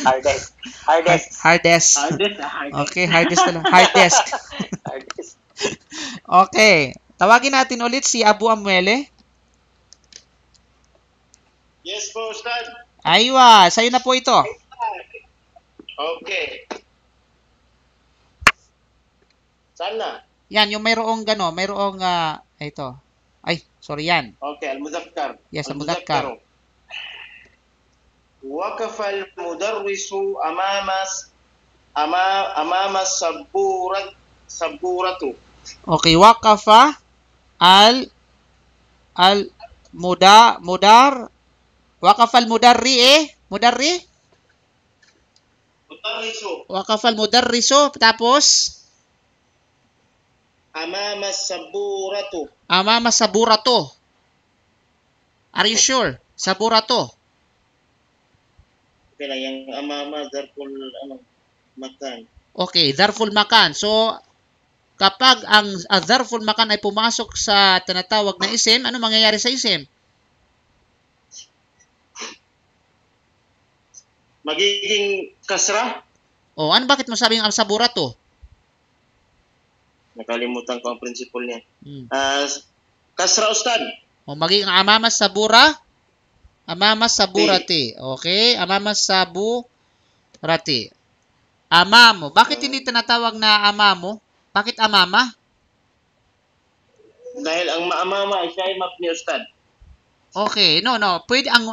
Hardest. hard desk. Okay, hard desk talaga. Hard desk. Okay. Tawagin natin ulit si Abu Amwele. Yes po, Ustad. Aywa, sa'yo na po ito. Okay. Sana. Yan, yung mayroong ito. Ay, sorry yan. Okay, al-muzakkar. Yes, al-muzakkar. وقف المدرس أمام السبورة. Okay, waqafa waqafa al-mudarri waqafa al-mudarrisu, tapos Amama saburato. Are you sure? Saburato. Okay lang, yung amama, zarful, makan. Okay, dharful makan. So, kapag ang dharful makan ay pumasok sa tinatawag na isim, ano mangyayari sa isim? Magiging kasra? Bakit mo sabing al-saburato? Nakalimutan ko ang principle niya. Kasra, Ustad. Magiging amama saburati. Okay? Amama saburati. Amamo. Bakit hindi tinatawag na amamo? Bakit amama? Dahil ang maamama ay siya ay mabni, Ustad. Okay. No. Pwede ang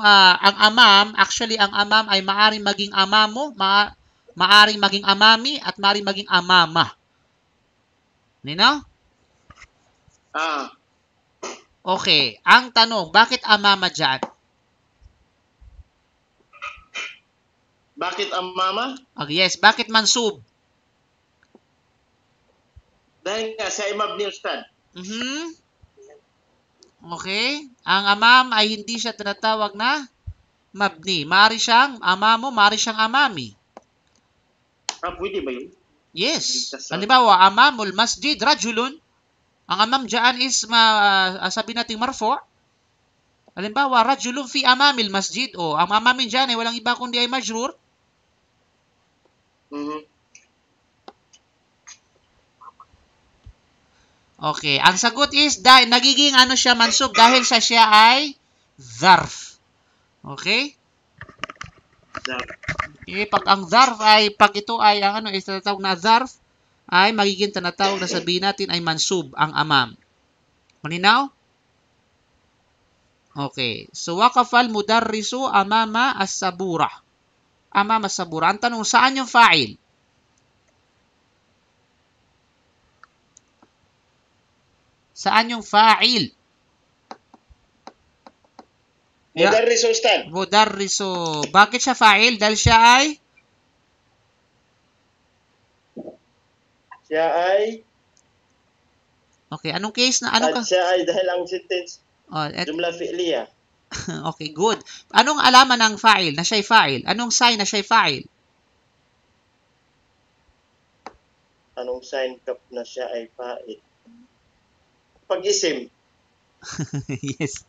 amam, actually ang amam ay maaring maging amamo, maaring maging amami, at maaring maging amama. Nino? Okay. Ang tanong, bakit amama dyan? Bakit ang mama? Okay, yes. Bakit mansub? Dahil nga siya ay mabni, Ustad. Okay. Ang amam ay hindi siya tinatawag na mabni. Maari siyang amamo, maari siyang amami. Pwede ba yun? Yes. Halimbawa, amamul masjid rajulun. Ang amam dyan is sabi nating marfu'. Halimbawa, rajulun fi amamil masjid. Ang amamin dyan ay walang iba kundi ay majrur. Okay. Ang sagot is, nagiging siya mansub dahil siya ay zarf. Okay? Pag ang zarf ay, pag ito ay, is tinatawag na zarf, ay magiging tinatawag na sabihin natin ay mansub, ang amam. Malinaw? Okay. So, waqafal mudarrisu amama as-sabura. Amama as-sabura. Ang tanong, saan yung fa'il? Saan yung fa'il? Mudarrisu, Ustad. Mudarrisu. Bakit siya fa'il? Dahil siya ay? Okay, anong case na? Siya ay dahil ang sentence. Jumla fi'liya. Okay, good. Anong alaman ng fa'il na siya'y fa'il? Anong sign na siya'y fa'il? Anong sign na siya ay fa'il? Pag-isim. Yes.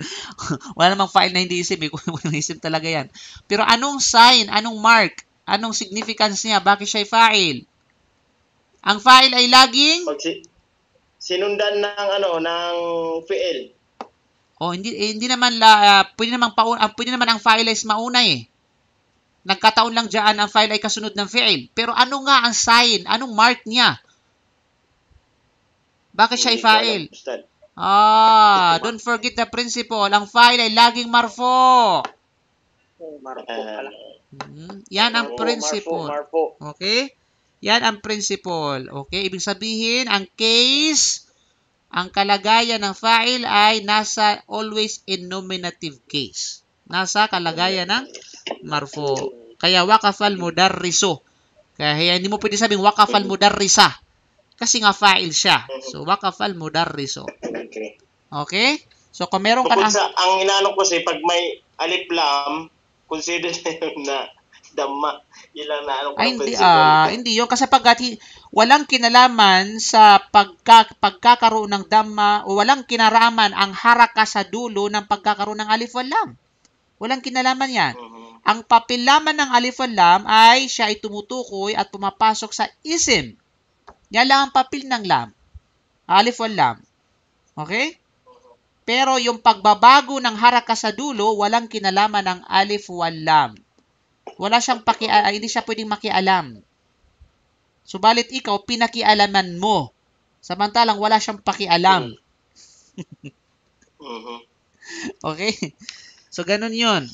Wala namang fa'il na hindi isim. Kung isim talaga yan. Pero anong sign? Anong mark? Anong significance niya? Bakit siya'y fa'il? Ang fa'il ay laging? Sinundan ng fi'il. O hindi naman pwede naman ang fa'il is mauna eh. Nagkataon lang diyan ang fa'il ay kasunod ng fi'il. Pero ano nga ang sign? Anong mark niya? Bakit siya ay fa'il? Ustad. Don't forget the principle. Ang fa'il ay laging marfo. Marpo pala. Yan ang principle. Marpo. Okay? Yan ang principle. Okay? Ibig sabihin, ang case, ang kalagayan ng fa'il ay nasa always in nominative case. Nasa kalagayan ng marfo. Kaya waqafal mudarrisu. Kaya hindi mo pwede sabing waqafal mudarrisa. Kasi nga fa'il siya. So, waqafal mudarrisu. Okay. Okay? So, kung meron ka Bukod na... sa, ang inaano ko kasi, pag may alif lam, consider na yun na dhamma. Yun lang na anong Hindi yun. Kasi walang kinalaman sa pagkakaroon ng dhamma o walang kinaraman ang haraka sa dulo ng pagkakaroon ng alif wal lam. Walang kinalaman yan. Ang papel lamang ng alif wal lam ay siya ay tumutukoy at pumapasok sa isim. Yan lang ang papel ng lam. Alif wal lam. Okay? Pero yung pagbabago ng haraka sa dulo, walang kinalaman ng alif wal lam. Wala siyang hindi siya pwedeng makialam. Subalit ikaw, pinakialaman mo. Samantalang wala siyang pakialam. Okay? So, ganun yun.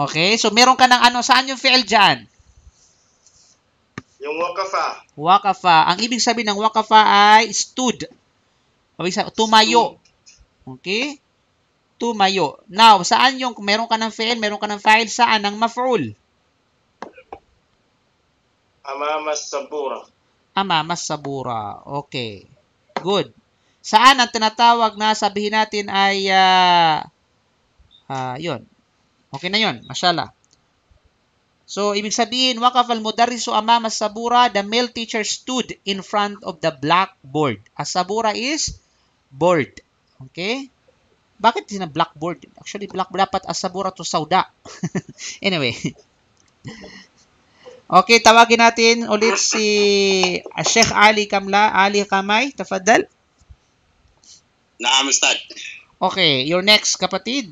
Okay? So, meron ka ng ano. Saan yung fi'il dyan? Yung waqafa. Waqafa. Ang ibig sabihin ng waqafa ay stood. Ibig sabihin, tumayo. Okay? Tumayo. Now, saan yung, meron ka ng fi'il, meron ka ng fa'il, saan ang maf'ul? Amamas sabura. Amamas sabura. Okay. Good. Saan ang tinatawag na sabihin natin ay, yun. Okay na yun. Mashallah. So, ibig sabihin, waqaf al-mudarrisu amamas sabura, the male teacher stood in front of the blackboard. As-sabura is board. Okay? Bakit din ang blackboard? Actually, blackboard dapat as-sabura to sauda. Anyway. Okay, tawagin natin ulit si Sheikh Ali Kamay. Tafadhal. Naam, Ustad. Okay, your next, kapatid.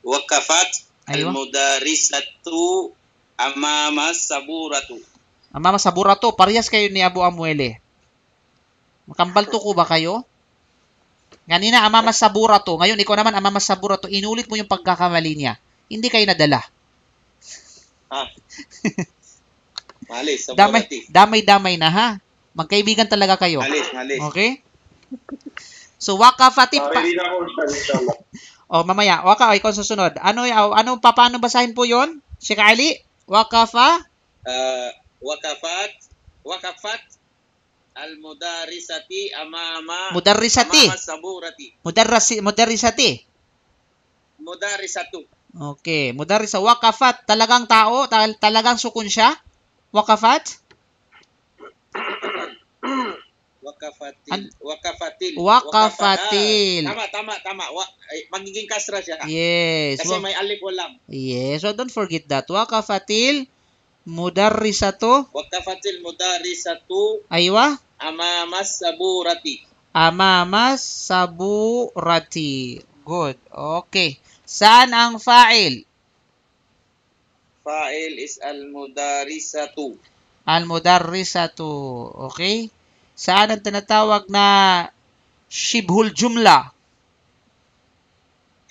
Waqafat Aywa. al-mudarisatu amamas saburatu. Mama sabura to, parehas kayo ni Abu Amuele. Makambalto ko ba kayo? Ganina, amama sabura to. Ngayon, ikaw naman, amama sabura to. Inulit mo yung pagkakamali niya. Hindi kayo nadala. Malis, saburati. Damay-damay na, ha? Magkaibigan talaga kayo. Malis. Okay? So, waqafati pa... Ready na ako, Ustad, inshallah. mamaya. Ikaw susunod. Paano basahin po yon? Sheikh Ali? Waqafa? Waqafat al-mudarisati Mudarrisati. amamas saburati. Mudarrisati. Mudarisatu. Okay. Mudarrisa. Waqafat. Talagang tao? Talagang sukun siya? Waqafat? Waqafatil. Tama. Magiging kasra siya. Yes. Kasi may alif walam. Yes. So, don't forget that. Waqafatil mudarrisatu. Waqafatil mudarisatu Aywa? amamas saburati. Amamas saburati. Good. Okay. Saan ang fa'il? Fa'il is al-mudarisatu. Al-mudarrisatu. Okay? Saan ang tinatawag na shibhul jumla?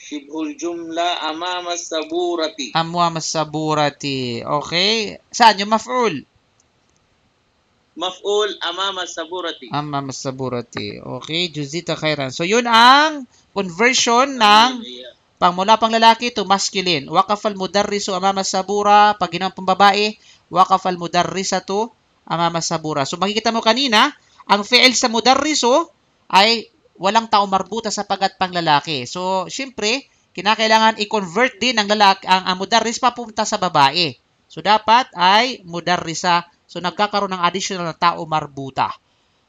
Shibhul jumla amamas saburati. Amamas saburati. Okay? Saan yung maf'ul? Maf'ul amamas saburati. Amamas saburati. Okay? Juzita khairan. So, yun ang conversion ng mula pang lalaki to masculine. Waqafal mudarrisu amamas sabura. Pag ginawang pambabae, waqafal mudarrisatu amamas sabura. So, makikita mo kanina, ang fi'il sa mudarrisu ay walang tao marbuta sapagat pang lalaki. So, syempre, kinakailangan i-convert din ng lalaki ang mudarris papunta sa babae. So, dapat ay mudarrisa. So, nagkakaroon ng additional na tao marbuta.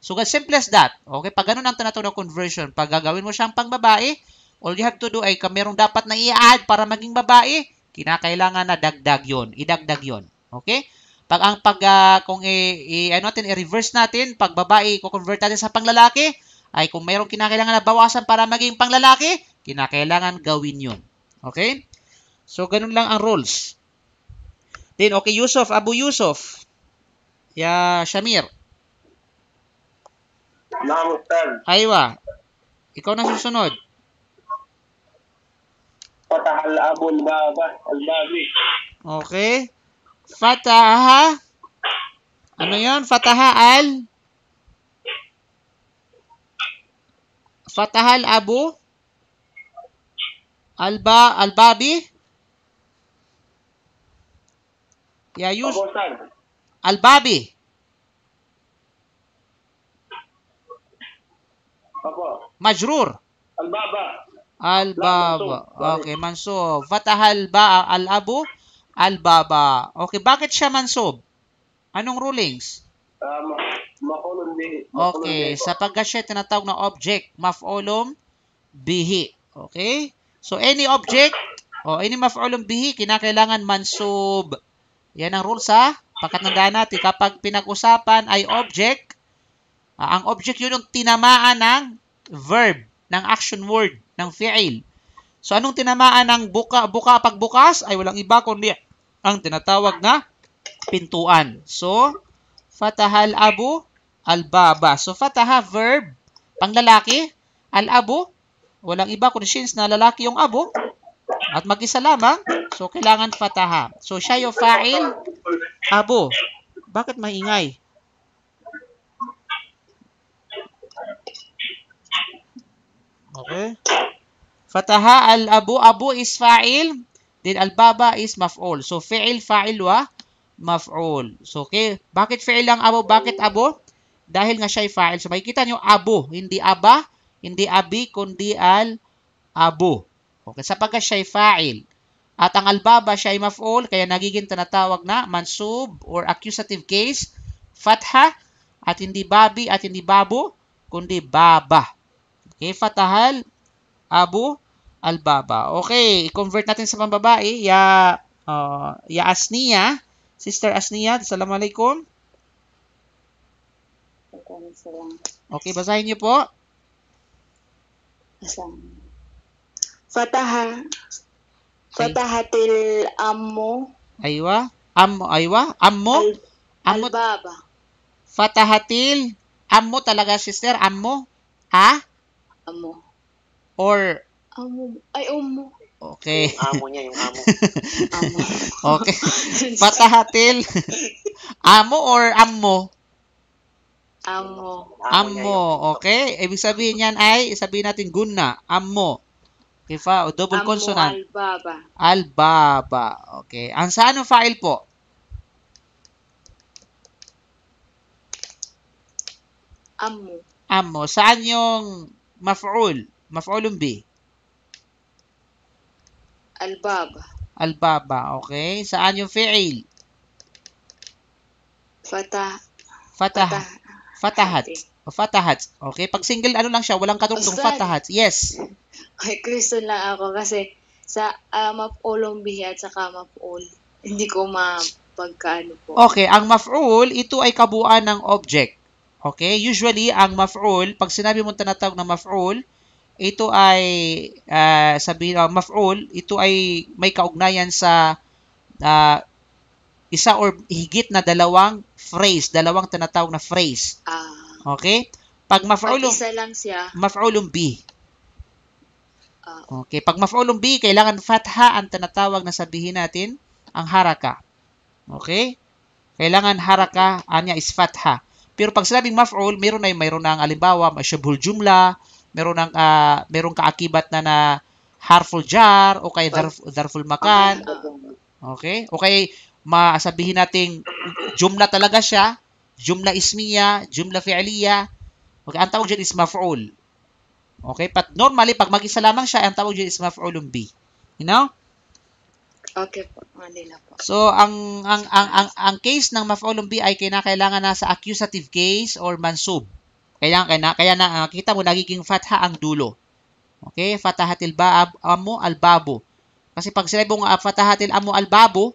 So, as simple as that. Okay? Pag ganun ang tinatawag na conversion, pag gagawin mo siyang pang babae, all you have to do ay merong dapat na i-add para maging babae, kinakailangan na dagdag yon, idagdag yon. Okay? Kung i-reverse natin, pag babae, i-convert natin sa panglalaki, ay kung mayroong kinakailangan na bawasan para maging panglalaki, kinakailangan gawin yun. Okay? So, ganun lang ang rules. Then, okay, Yusuf, Abu Yusuf. Ya, Shamir. Naam, Ustad. Aywa. Ikaw na susunod. Fatah al-abu al-baba al-babi. Okay. Fataha. Ano yun? Fataha al-abu. Al-babi. Ya, Yusuf. Opo, Ustad. Al-babi. Opo. Majrur. Al-baba. Al-baba. Okay, mansub. Fatahal ba al-abu al-baba. Okay, bakit siya mansub? Anong rulings? Maf'ulun bihi. Okay, sapagkat siya tinatawag na object, maf'ulun bihi. Okay? So any object o any maf'ulun bihi kinakailangan mansub. Yan ang rule sa pagkatandaan natin. Kapag pinag-usapan ay object, ang object yun yung tinamaan ng verb, ng action word, ng fi'il. So, anong tinamaan ng pagbukas ay walang iba kundi ang tinatawag na pintuan. So, fatahal abu al-baba. So, fataha verb, panglalaki, al-abu, walang iba kundi since na lalaki yung abu, at mag-isa lamang, so kailangan fataha. So, siya yung fa'il, abu. Bakit maingay? Okay. Fataha al-abu. Abu is fa'il. Then al-baba is maf'ul. So, fi'il, fa'il wa maf'ul. So, okay. Bakit fi'il ang abu? Bakit abu? Dahil nga siya ay fa'il. So, makikita nyo abu. Hindi aba, hindi abi, kundi al-abu. Okay. Sapagkat siya ay fa'il. At ang al-baba siya ay maf'ul. Kaya nagiging tinatawag na mansub or accusative case. Fatha. At hindi babi at hindi babu, kundi baba. Okay, fatahal abu al-baba. Okay, i-convert natin sa pambabae. Ya Asniya. Sister Asniya, assalamualaikum. Okay, basahin niyo po. Fatahatil ammu. Aywa. Ammo. Al-baba. Fatahatil. Ammo talaga, sister. Ammo. Ammo. Or. Ammo. Ay, ummo. Okay. Yung amo niya, yung amo. Ammo. Okay. Fatahatil. Amo or ammo? Ammo. Ammo. Okay. Ibig sabihin yan ay, sabihin natin gunna. Ammo. Okay, double Ammo consonant. al-baba. Al-baba. Okay. Ang saan ang file po? Ammo. Ammo. Saan yung maf'ul? Maf'ulun bi? Al-baba. Al-baba. Okay. Saan yung fi'il? Fatahat. Fatahat. O fatahat. Okay. Pag single, ano lang siya? Walang katugtong Ustad. fatahat. Yes. May question lang ako kasi sa maf'ulong bihi at saka maf'ul. Hindi ko mapagkaano po. Okay. Ang maf'ul, ito ay kabuuan ng object. Okay. Usually, ang maf'ul, pag sinabi mo tinatawag na maf'ul, ito ay, maf'ul, ito ay may kaugnayan sa isa or higit na dalawang phrase, dalawang tinatawag na phrase. Okay? Pag maf'ulun, isa lang siya. maf'ulun bi. Okay, pag maf'ulun bi, kailangan fatha ang tinatawag na sabihin natin ang haraka. Okay? Kailangan haraka, anya is fatha. Pero pag sinabing maf'ul, mayroon ng alimbawa, masyabhul jumla, merong kaakibat na harful jar o kay dharful makan. Okay? O kay masabihin nating jumla talaga siya, jumla ismiya, jumla fi'liya. Okay, ang tawag dyan is maf'ul. Okay? But normally, pag mag-isa lamang siya, ang tawag dyan is maf'ulun bi. You know? Okay po, Manila po. So, ang case ng maf'ulun bi ay kinakailangan na sa accusative case or mansub. Kaya nakita mo, nagiging fatha ang dulo. Okay? Fatahatil amu al-babu. Kasi pag sinabi mo fatahatil amu al-babu,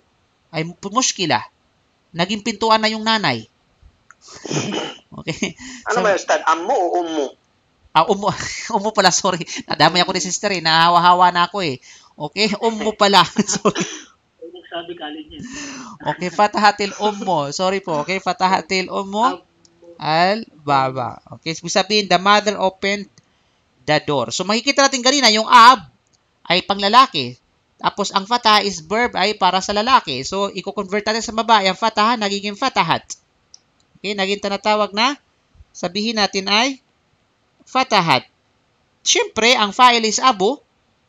ay muskila. Naging pintuan na yung nanay. Okay? Ano ba, Ustad? Ammo o ummo? Ummu pala, sorry. Nadamay ako ni sister eh. Nahawa-hawa na ako eh. Okay, ummu pala. Sorry. Sabi college yan. Okay, fatahatil ummu. Sorry po. Okay, fatahatil ummu al-baba. Okay, ibig sabihin, the mother opened the door. So, makikita natin kanina, yung ab ay panglalaki. Tapos, ang fatah is verb ay para sa lalaki. So, i-convert natin sa babae. Ang fatah, nagiging fatahat. Okay, naging tinatawag na, sabihin natin ay fatahat. Siyempre, ang fa'il is abu,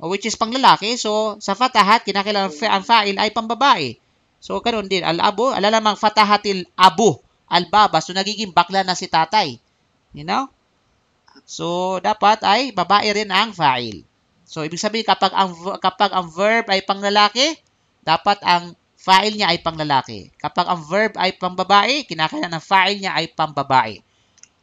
which is panglalaki. So, sa fatahat, kinakailangan ang fa'il ay pambabae. So, ganoon din. Al-abu, alalamang fatahatil abu. Al-baba. So, nagiging bakla na si tatay. You know? So, dapat ay babae rin ang fa'il. So, ibig sabihin, kapag ang verb ay panglalaki, dapat ang fa'il niya ay panglalaki. Kapag ang verb ay pambabae, kinakailangan ang fa'il niya ay pambabae.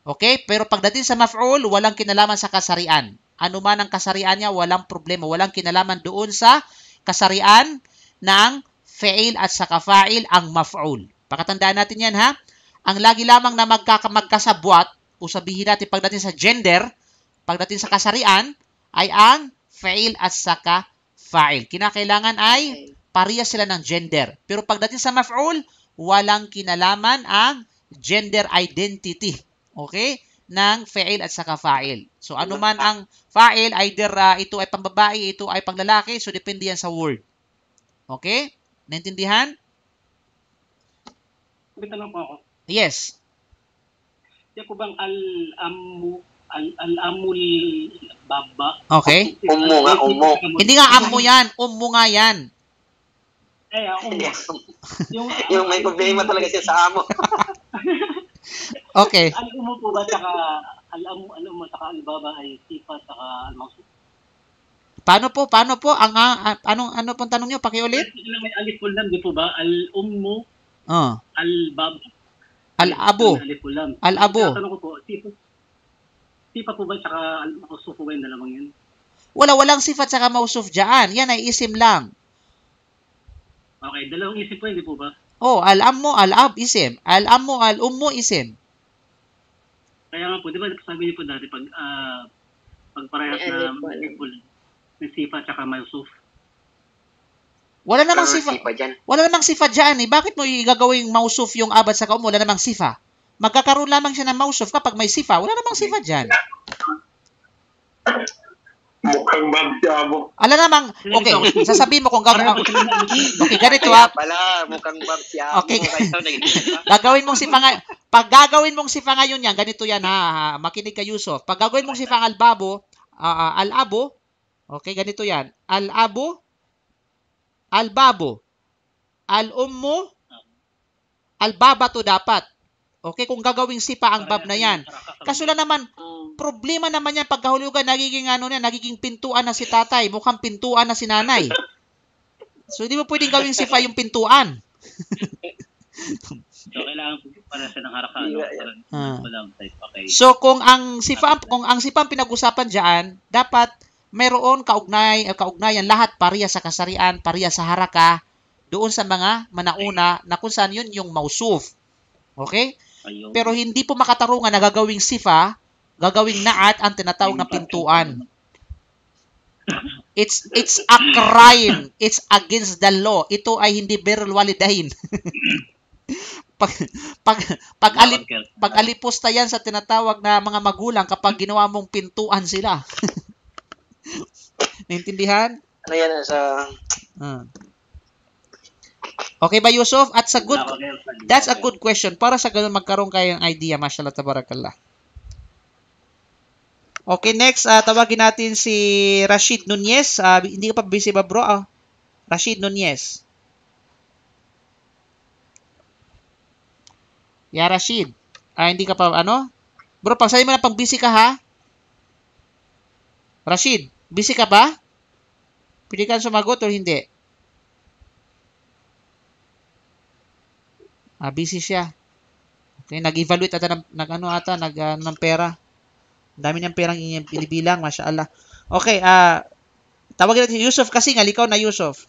Okay? Pero pagdating sa maf'ul, walang kinalaman sa kasarian. Ano man ang kasarian niya, walang problema. Walang kinalaman doon sa kasarian ng fa'il at sa kafa'il ang maf'ul. Pakatandaan natin yan, ha? Ang lagi lamang na magkasabwat, o sabihin natin pagdating sa gender, pagdating sa kasarian, ay ang fa'il at saka fa'il. Kinakailangan ay parehas sila ng gender. Pero pagdating sa maf'ul, walang kinalaman ang gender identity. Okay? Ng fa'il at saka fa'il. So, ano man ang fa'il, either ito ay pambabae, ito ay panglalaki, so depende yan sa word. Okay? Naintindihan? May tanong po ako. Yes. Yan po bang al-amul baba? Okay. Ummu nga, ummu. Hindi nga ammo yan. Ummo nga yan. Ummu. Yung may problema talaga siya sa amo. Okay. Al-ummu po ba saka al-ummu saka al-baba ay sifa saka al-mawsuf? Paano po? Ano pong tanong niyo? Pakiulit. May alif po lang, di po ba? Al-ummu, al-baba. Al-abu. Al-abu. Tanong ko po, sifa po ba saka al-mawsuf po ba yung dalawang yun? Walang sifat saka mausuf dyan. Yan ay isim lang. Okay, dalawang isip po, hindi po ba? Al-ammu, al-ab, isim. Al-ammu, al-ummu, isim. Kaya nga po, di ba sabi niyo po dati, pag parehas na may sifa at mawsuf. Wala namang sifa. dyan. Wala namang sifa dyan eh. Bakit mo igagawing mausuf yung abad sa kaum? Wala namang sifa. Magkakaroon lamang siya ng mausuf kapag may sifa. Wala namang sifa dyan. Mukhang babsyabo. Alam namang, okay, sasabihin mo kung gagawin. Okay, ganito ha. Pala, mukhang babsyabo. Okay. Gagawin mong sifa ngayon. Pag gagawin mong sifa ngayon yan, ganito yan ha. Makinig ka, Yusuf. Pag gagawin mong sifa al-babo, al-abo, okay, ganito yan. Al-abo, al-babo, al-ummu, al-baba to dapat. Okay, kung gagawing sipa ang bab na yan. Kaso lang naman, problema naman yan pagkahulugan, nagiging pintuan na si tatay, mukhang pintuan na si nanay. So, hindi mo pwedeng gawing sipa yung pintuan. So, kailangan po para sa ng harakan. Okay. So, kung ang sipa ang pinag-usapan diyan, dapat mayroon kaugnayan lahat pareha sa kasarian, pareha sa haraka doon sa mga manauna na kung saan yun yung mausuf. Okay? Pero hindi po makatarungan na gagawing sifa, gagawing naat ang tinatawag na pintuan. It's a crime. It's against the law. Ito ay hindi birrul walidain. pag alipusta yan sa tinatawag na mga magulang kapag ginawa mong pintuan sila. Naintindihan? Ano yan sa... Okay ba, Yusuf? That's a good question. Para sa ganun magkaroon kayo ng idea. Mashallah, tabarakallah. Okay, next. Tawagin natin si Rashid Nunez. Hindi ka pa busy ba, bro? Rashid Nunez. Yeah, Rashid. Hindi ka pa, Bro, pagsabi mo na pag busy ka, ha? Rashid, busy ka ba? Pwede ka sumagot o hindi? Busy siya. Okay, nag-evaluate ata ng pera. Ang dami niyang perang inibilang, mashallah. Okay, tawagin natin si Yusuf kasi nga, likaw na Yusuf.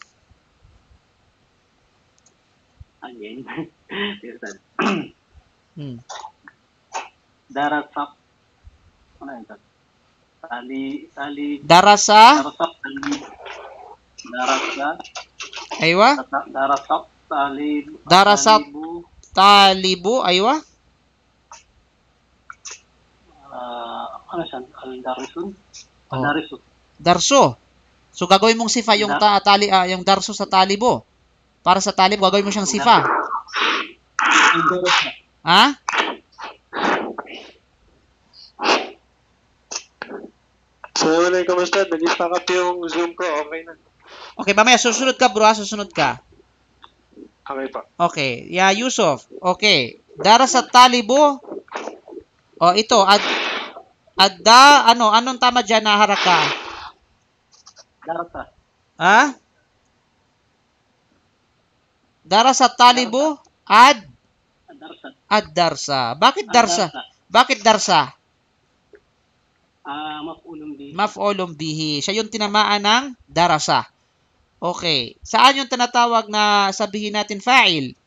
Again. Darasap. Ano yun? Darasa. Aywa. Darasat talibu. Aywa. Ano siya? Al-Darisun? Oh. Al-Darisun. Darso. So gagawin mong sifa yung yung darso sa talibo. Para sa talibo gagawin mo siyang sifa. Al-Darasa. Ha? So, kamusta? Nag-pack up yung Zoom ko. Okay na. Okay, mamaya susunod ka bro, susunod ka. Okay pa. Okay, yeah, Yusuf. Okay. Darasa talibo. Oh, ito anong tama diyan na haraka? Darasa. Ha? Darasa talibo Darasa. ad-darsa. Bakit darsa? Bakit darsa? Maf'ulun bihi. Maf'ulun bihi. Siya yung tinamaan ng darasa. Okay. Saan yung tinatawag na sabihin natin fa'il?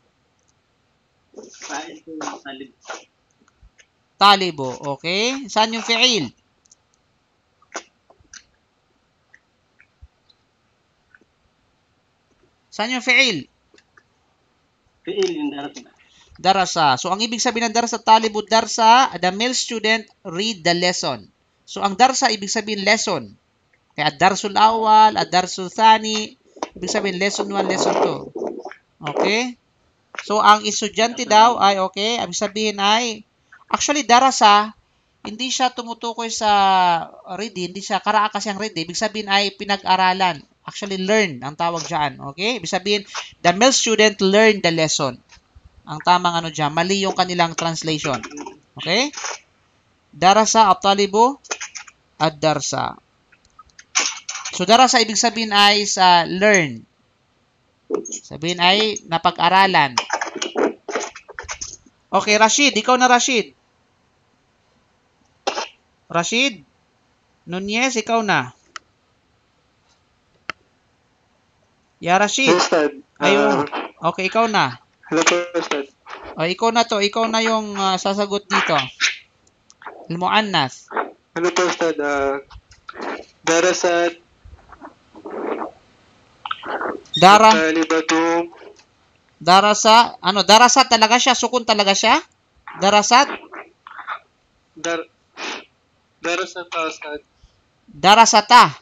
Fa'il ko talib. Talibo. Okay. Saan yung fi'il? Saan yung fi'il? Fi'il yung darasa. Darasa. So, ang ibig sabihin ng darasa, talibo, darsa, the male student read the lesson. So, ang darsa, ibig sabihin lesson. Kaya, darsul awal, darsul thani, ibig sabihin lesson 1, lesson 2. Okay? So, ang estudyante daw ay, okay, ibig sabihin ay, actually, darasa, hindi siya tumutukoy sa reading, hindi siya karaa kasi ang reading. Ibig sabihin ay pinag-aralan. Actually, learn ang tawag dyan. Okay? Ibig sabihin, the male student learn the lesson. Ang tamang ano dyan, mali yung kanilang translation. Okay? Darasa at-talibu ad-darsa. So, darasa ibig sabihin ay sa learn. Sabihin ay napag-aralan. Okay, Rashid. Ikaw na, Rashid. Rashid? Nunez, ikaw na. Yeah, Rashid. Ustad. Ayun. Okay, ikaw na. Hello po, Ustad. O, ikaw na to. Ikaw na yung sasagot dito. Al-Mu'annas. Hello po, Ustad. Darasat. Talibatum. Darasa. Ano? Darasat talaga siya? Sukun talaga siya? Darasat? Darasat, Ustad. Darasata.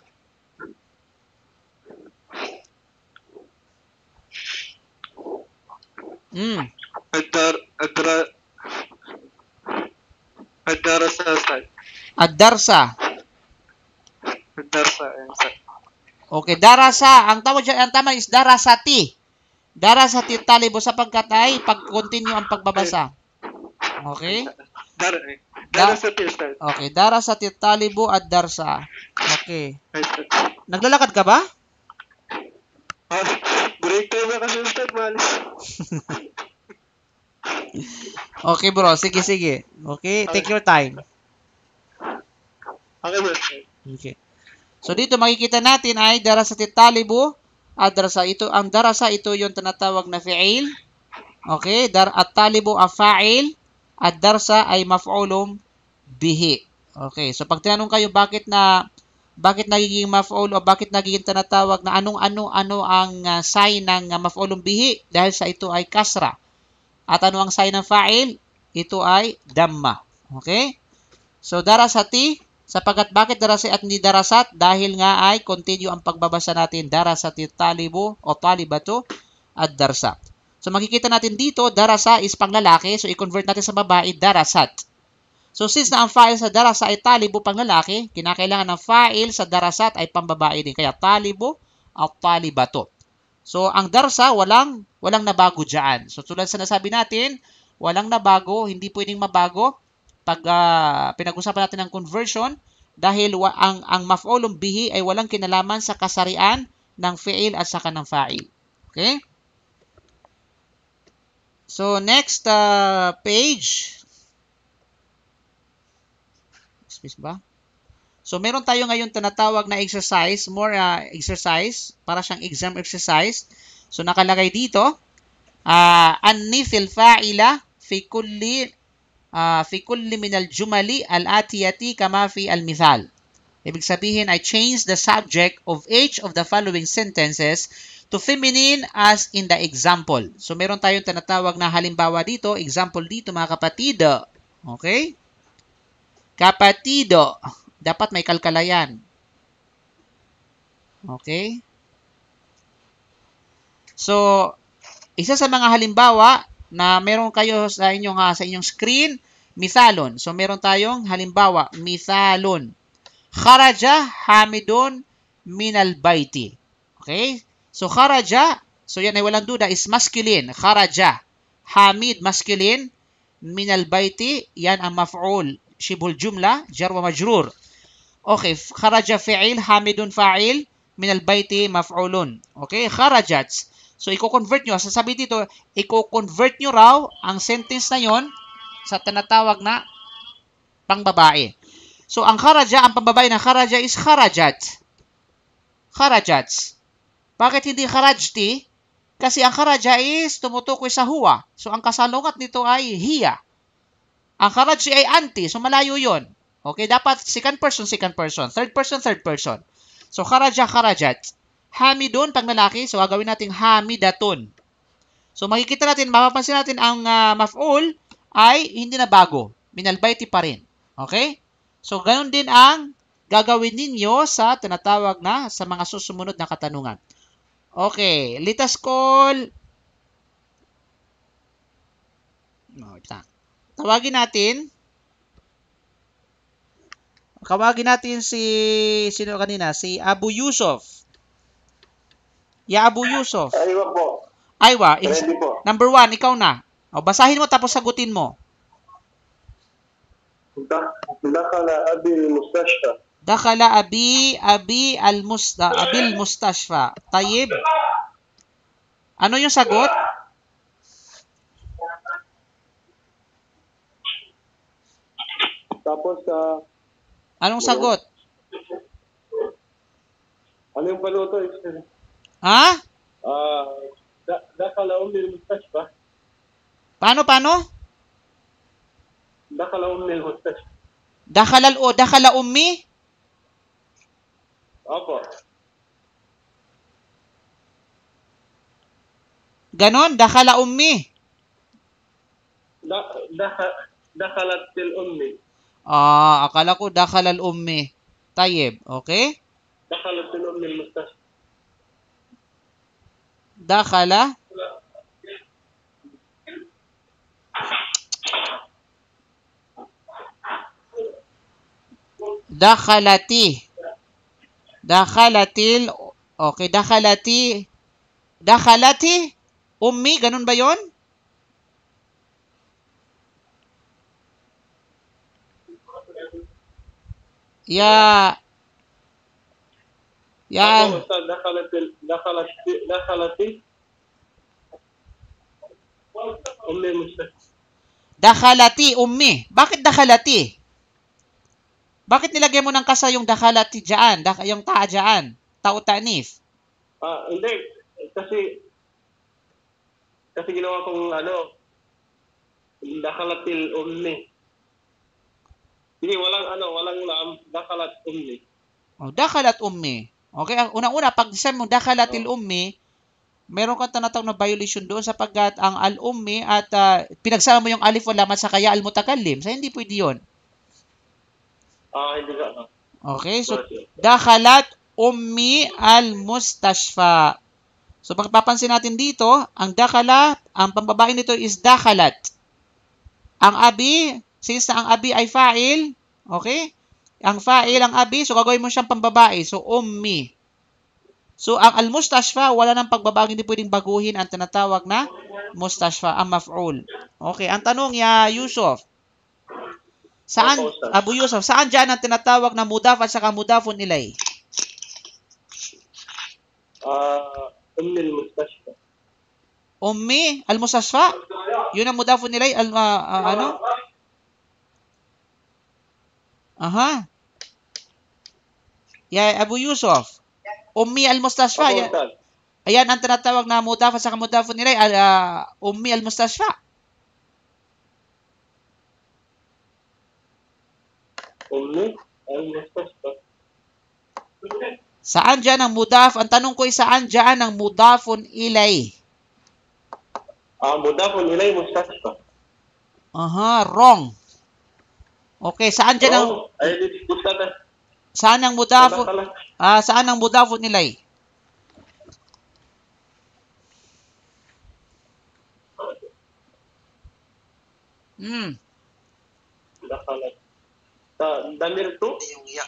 Ad-darasa, Ustad. Ad-darsa. Ad-darasa, Ustad. Okay, darasa. Ang tama is darasati. Darasati talibo sapagkat ay pag-continue ang pagbabasa. Okay? Darasati, Ustad. Okay, darasati talibo at darsa. Okay. Naglalakad ka ba? Break time na kasi, Ustad. Malis. Okay, bro. Sige. Okay, take your time. Okay, Ustad. Okay. So, dito makikita natin ay darasati talibo at darasa. Ang darasa, ito yung tinatawag na fi'il. Okay? At talibo ang fa'il. At darsa ay maf'ulum bihi. Okay. So, pag tinanong kayo bakit nagiging maf'ul o bakit nagiging tinatawag na ano ang sign ng maf'ulum bihi? Dahil sa ito ay kasra. At ano ang sign ng fa'il? Ito ay damma. Okay? So, darasati, sapagkat bakit darasat at hindi darasat? Dahil nga ay continue ang pagbabasa natin. Darasati talibo o talibatu at darsa. So, makikita natin dito, darasa is panglalaki. So, i-convert natin sa babae, darasat. So, since na ang fa'il sa darasa ay talibo panglalaki, kinakailangan ng fa'il sa darasat ay pambabae din. Kaya, talibo at talibatu. So, ang darsa, walang nabago dyan. So, tulad sa nasabi natin, walang nabago, hindi pwedeng mabago pag pinag-usapan natin ng conversion dahil ang maf'ulun bihi ay walang kinalaman sa kasarian ng fi'il at saka ng fa'il. Okay? So, next page. Space ba? So, meron tayo ngayon tinatawag na exercise, exercise, para siyang exam exercise. So, nakalagay dito, annifil fa'ila fi kulli min al-jumali al-atiyati kama fi al-mithal. Ibig sabihin, I change the subject of each of the following sentences to feminine as in the example. So, meron tayong tinatawag na halimbawa dito, example dito mga kapatid. Okay? Kapatido. Dapat may kalkalayan. Okay? So, isa sa mga halimbawa na meron kayo sa inyong screen, mithalon. So, meron tayong halimbawa, mithalon. Kharaja Hamidun minal baiti. Okay? So, kharaja, so yan ay walang duda, is masculine. Kharaja. Hamid, masculine. Minal baiti, yan ang maf'ul. Shibhul jumla, jar wa majrur. Okay, kharaja fi'il, Hamidun fa'il, minal baiti maf'ulun. Okay, kharajat. So, i-convert nyo. Sasabi dito, i-convert nyo raw ang sentence na yon sa tinatawag na pangbabae. So, ang kharaja, ang pambabae na kharaja is kharajat. Kharajat. Bakit hindi kharajti? Kasi ang kharaja is tumutukoy sa huwa. So, ang kasalungat nito ay hiya. Ang kharajti ay anti. So, malayo yon. Okay, dapat second person, third person. So, kharaja, kharajat. Hamidun, pang lalaki. So, gagawin natin hamidatun. So, makikita natin, mapapansin natin ang maf'ul ay hindi na bago. Minalbayti pa rin. Okay? So, ganun din ang gagawin ninyo sa tinatawag na sa mga susumunod na katanungan. Okay. Let us call... Tawagin natin si... Sino kanina? Si Abu Yusuf. Ya Abu Yusuf. Aywa po. Aywa. Ready po. Number 1, ikaw na. O, basahin mo tapos sagutin mo. Dakhala abi al-mustashfa. Dakhala abil mustashfa. Tayyib. Ano yung sagot? Tapos, Anong sagot? ano yung paluto? Ha? Dakhala ummi al-mustashfa. Paano? Dakhala ummi al-mustashfa. Dakhala ummi? Opo. Ganon, dakhala ummi. Dakhalat al-ummi. Akala ko dakhala al-ummi. Tayyib, okay? Dakhalat al-ummi al-mustashfa. Dakhala. Dakhalati ummi, ganun ba yon? Ya dakhalati ummi. Bakit dakhalati? Bakit nilagay mo ng kasa yung dakhalati dyan? Yung taa dyan? Tao ta'nif? Hindi. Kasi ginawa kong dakhalatil ummi. Hindi, walang lam, dakhalat ummi. Dakhalat ummi. Okay, unang-una, pag sabi mo dakhalatil ummi, meron kang tinatawag na violation doon sapagkat ang al-ummi at pinagsama mo yung alif wal lam at saka ya al-mutakallim. So, hindi pwede yun. Hindi ka. Okay, so dakhalat ummi al-mustashfa. So, pagpapansin natin dito, ang dakhala, ang pambabae nito is dakhalat. Ang abi, since na ang abi ay fa'il, okay? Ang fa'il, ang abi, so gagawin mo siyang pambabae. So, ummi. So, ang al-mustashfa, wala nang pagbabago, hindi pwedeng baguhin ang tinatawag na mustashfa, ang maf'ul. Okay, ang tanong, ya Yusuf, saan, Abu Yusuf, saan dyan ang tinatawag na mudaf at saka mudafun ilay? Ummi al-mustashfa. Ummi al-mustashfa? Yun ang mudafun ilay, ano? Aha. Ya Abu Yusuf, ummi al-mustashfa. Ayan ang tinatawag na mudaf at saka mudafun ilay, ummi al-mustashfa. Ummi al-mustashfa. Saan dyan ang mudaf? Ang tanong ko ay saan dyan ang mudafun ilay? Mudafun ilay mustasfa. Aha, wrong. Okay, saan dyan ang Ay, mustasfa. saan ang mudafun? Saan ang mudafun ilay? Damir tu? Yung ya.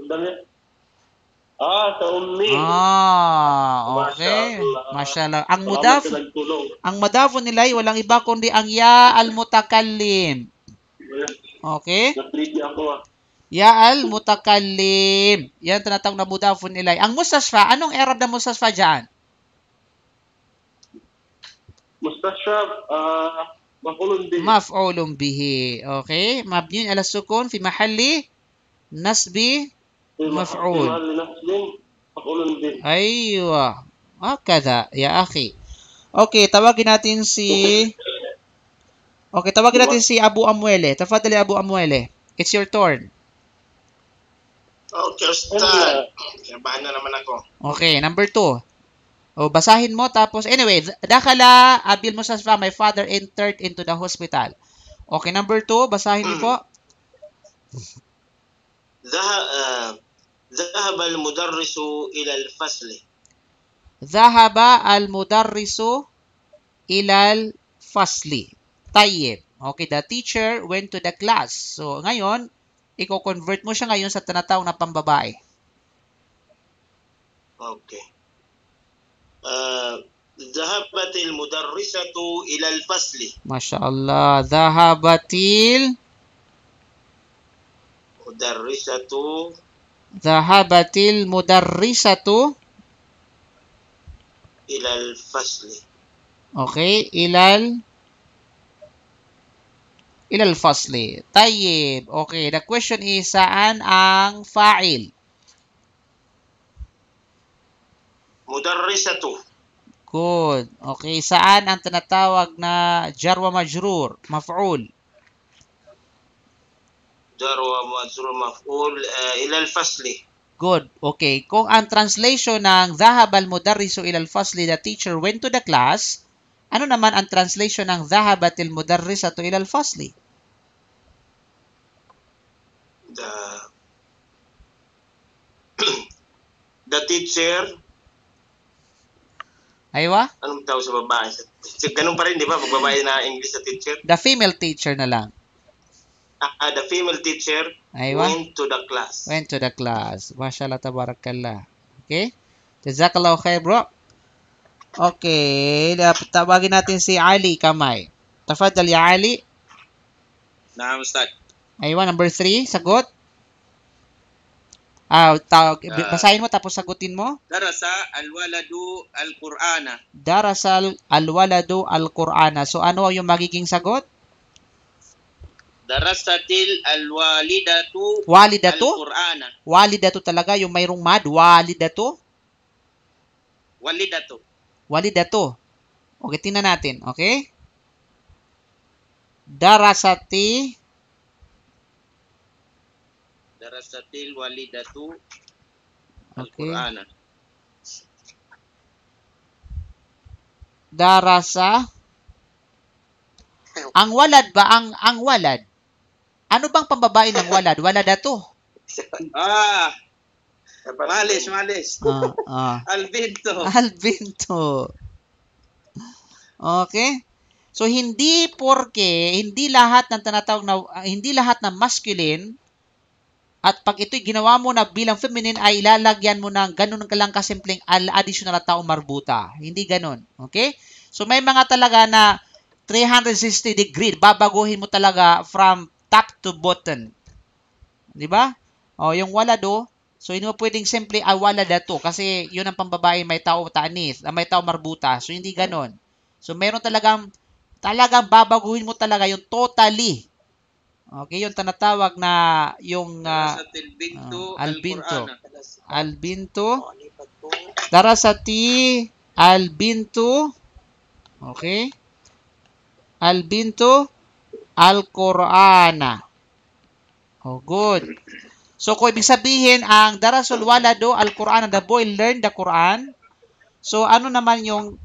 Damir. Sa ummi. Okay. Masyaallah. Salamat. Ang mudafun ilay walang iba kundi ang ya al-mutakallim. Okay? Natriti ako. Ya al-mutakallim. Yan tinatawag na mudafun ilay. Ang mustasfa, anong i'rab na mustasfa dyan? Mustasfa, maf'ulun bihi. Maf'ulun bihi. Okay? Mabniun ala sukun fi mahalli nasbi maf'ul. Maf'ulun bihi. Aywa. Kada, ya akhi. Okay, tawagin natin si Abu Amwele. Tafadhali Abu Amwele. It's your turn. Okay, Ustad. Kinabahan na naman ako. Okay, number 2. Basahin mo tapos anyway, dakhala Abil Mustasfa, my father entered into the hospital. Okay, number 2, basahin niyo po. ذهب المدرس إلى الفصل. ذهب المدرس إلى الفصل. Tayyib. Okay, the teacher went to the class. So, ngayon, i-convert mo siya ngayon sa tinatawag na pambabae. Okay. ذهبت المدرسة إلى الفصل. Mashallah. ذهبت المدرسة إلى الفصل. Okay, إلى الفصل. Tayyib. Okay, the question is saan ang fa'il? مدرسة. Good. Okay, saan ang tinatawag na jar wa majrur? Maf'ul. جار ومجرور مفعول إلى الفصل. Good. Okay, kung ang translation ng dhahaba al-mudarrisu ila al-fasli, the teacher went to the class, ano naman ang translation ng dhahabatil mudarrisatu ila al-fasli? The teacher. Aywa? Anong tawag sa babae? Ganun pa rin, di ba? Pag babae na English sa teacher. The female teacher na lang. The female teacher Aywa? went to the class. Went to the class. Mashallah, tabarakallah. Okay? Jazakallahu khair, bro. Okay. Tawagin natin si Ali Kamay. Tafadhal ya Ali. Naam, Ustad. Aywa, number 3. Sagot. Basahin mo tapos sagutin mo. Darasa al-waladu al-Qur'ana. Darasal al-waladu al-Qur'ana. So, ano yung magiging sagot? Darasatil al-walidatu Walidatu? al-Qur'ana. Walidatu talaga, yung mayroong mad. Walidatu? Walidatu. Walidatu. Okay, tingnan natin. Okay? Darasatil walidatu Okay. al-Qur'ana. Darasa. Ang walad ba? Ang walad. Ano bang pambabae ng walad? Waladatu. Malis. Albinto. Albinto. Okay? So, hindi lahat ng tinatawag na, hindi lahat ng masculine, at pag ito'y ginawa mo na bilang feminine, ay ilalagyan mo ng ganun lang kasimpleng al-additional na tao marbuta. Hindi ganun. Okay? So, may mga talaga na 360 degree, babaguhin mo talaga from top to bottom. Di ba? Yung walado, so hindi mo pwedeng simple waladato kasi yun ang pambabae, may tao tanis, may tao marbuta. So, hindi ganun. So, meron talagang babaguhin mo talaga yung totally. Okay, yung tinatawag na yung albinto. Darasati albintu. Okay? Albintu al-Qur'ana. Oh, good. So, kung ibig sabihin, ang darasul walado al-Quran, the boy learned the Quran. So, ano naman yung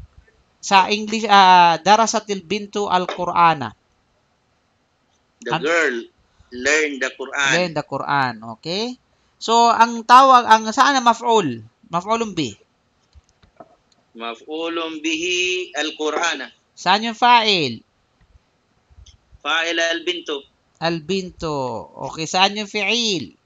sa English, darasatil bintu al-Qur'ana? The girl learned the Quran. Learn the Quran, okay? So, ang tawag, saan na maf'ul? Maf'ulun bih. Maf'ulun bihi al-Qur'ana. Saan yung fa'il? Fa'il al-bintu. Al-bintu. Okay, saan yung fi'il?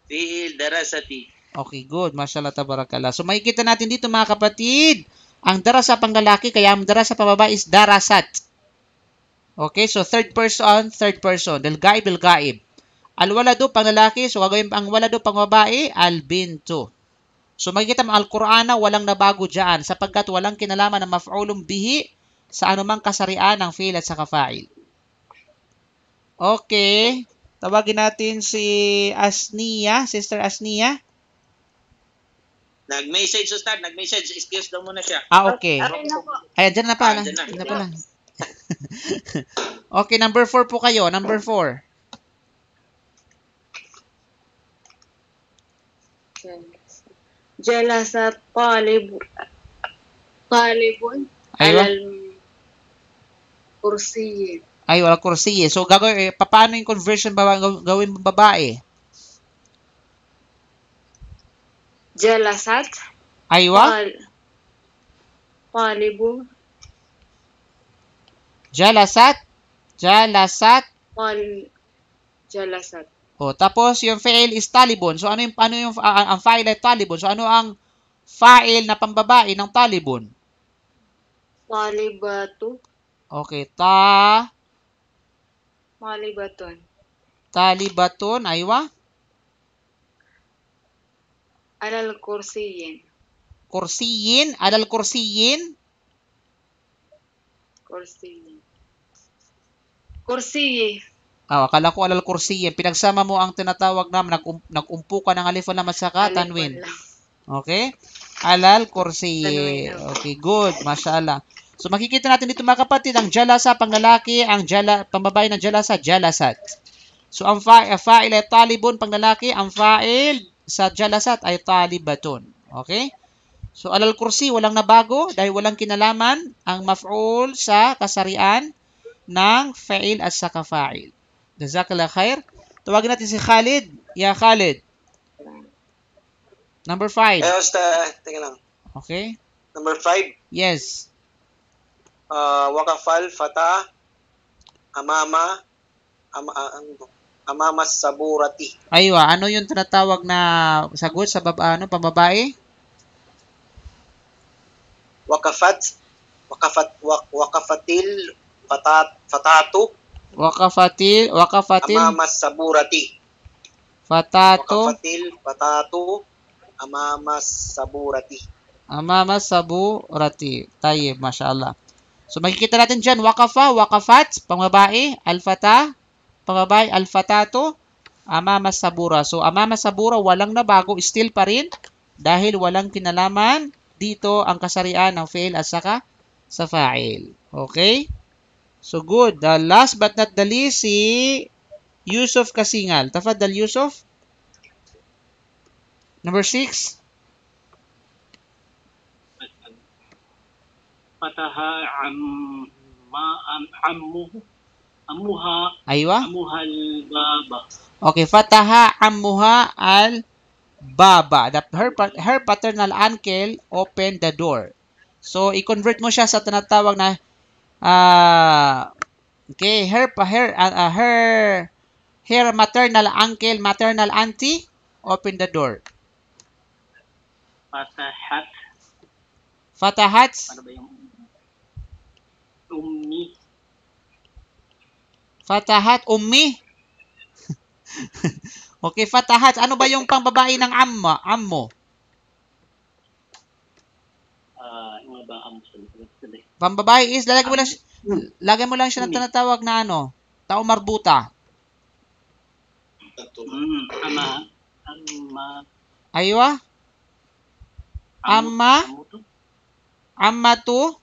Fi'il darasati. Okay, good. Mashallah, tabarakallah. So, makikita natin dito mga kapatid, ang darasa pang lalaki, kaya ang darasa pang babae is darasat. Okay, so third person. Del-gaib. Al-walado pang lalaki, so gagawin ang walado pang babae, al-bintu. So, makikita mo, al-Qur'ana, walang nabago dyan, sapagkat walang kinalaman ng maf'ulun bihi sa anumang kasarian ng fi'il at sa fa'il. Okay. Tawagin natin si Asnia, Sister Asnia. Nag-message, Ustad. Nag-message. Excuse daw muna siya. Okay. Akin na po. Ayan, dyan na pala. Dyan na. Dyan na pala. Okay, number 4 po kayo. Number 4. Jalasat talibun Aywa. alal kursiyin. Ay, wala kursi eh. So, gagawin, paano yung conversion gawin mo babae? Jalasat Aywa? talibun Jalasat? jalasat. O, tapos yung fa'il is talibun. So, ano yung ang fa'il ay talibun? So, ano ang fa'il na pambabae ng talibun? Talibatu. Okay, Malibatun. talibatun, aywa? Alal kursiyin. Kursiyin, alal kursiyin. Kursiyi. Akala ko alal kursiyin. Pinagsama mo ang tinatawag naman, nag-umpo ka ng alifan na masaka, tanwin. Okay? Alal kursiyin. Okay, good. Mashallah. So, makikita natin dito mga kapatid, ang jalasa pang lalaki, ang pambabae ng jalasa, jalasat. So, ang fa'il ay talibun pang lalaki, ang fa'il sa jalasat ay talibatun. Okay? So, alal kursi, walang nabago dahil walang kinalaman ang maf'ul sa kasarian ng fa'il at sa kafa'il. Jazakallah khair. Tawagin natin si Khalid. Ya Khalid. Number 5. Ustad, tingnan lang. Okay? Number 5. Yes. Wakafal, fata, amama saburati. Aywa, ano yung tinatawag na sagot sa pambabae? Wakafatil, fatatu, Wakafatil, amama saburati. fatatu, Wakafatil, fatatu, amama saburati. amama saburati. Tayyib, mashallah. So, makikita natin dyan, wakafat, pangbabae, alfata, pangbabae, alfatatu, amama sabura. So, amama sabura, walang nabago, still pa rin, dahil walang kinalaman dito ang kasarian ng fi'il at saka sa fa'il. Okay? So, good. The last but not the least, si Yusuf Kasingal. Tafadhal, Yusuf. Number 6. Fataha amuha Aywa. amuhal baba. Okay, fataha ammuha al-baba. Her paternal uncle opened the door. So, i-convert mo siya sa tinatawag na okay, her maternal uncle, maternal auntie opened the door. Fatahat. Ano ba yung ummi? Fatahat ummi. Okay, fatahat. Ano ba yung pangbabae ng ammo? Ano ba ang Pambabae is, lagyan mo lang siya ng tinatawag na tao marbuta. Ama. Aywa? Ammatu?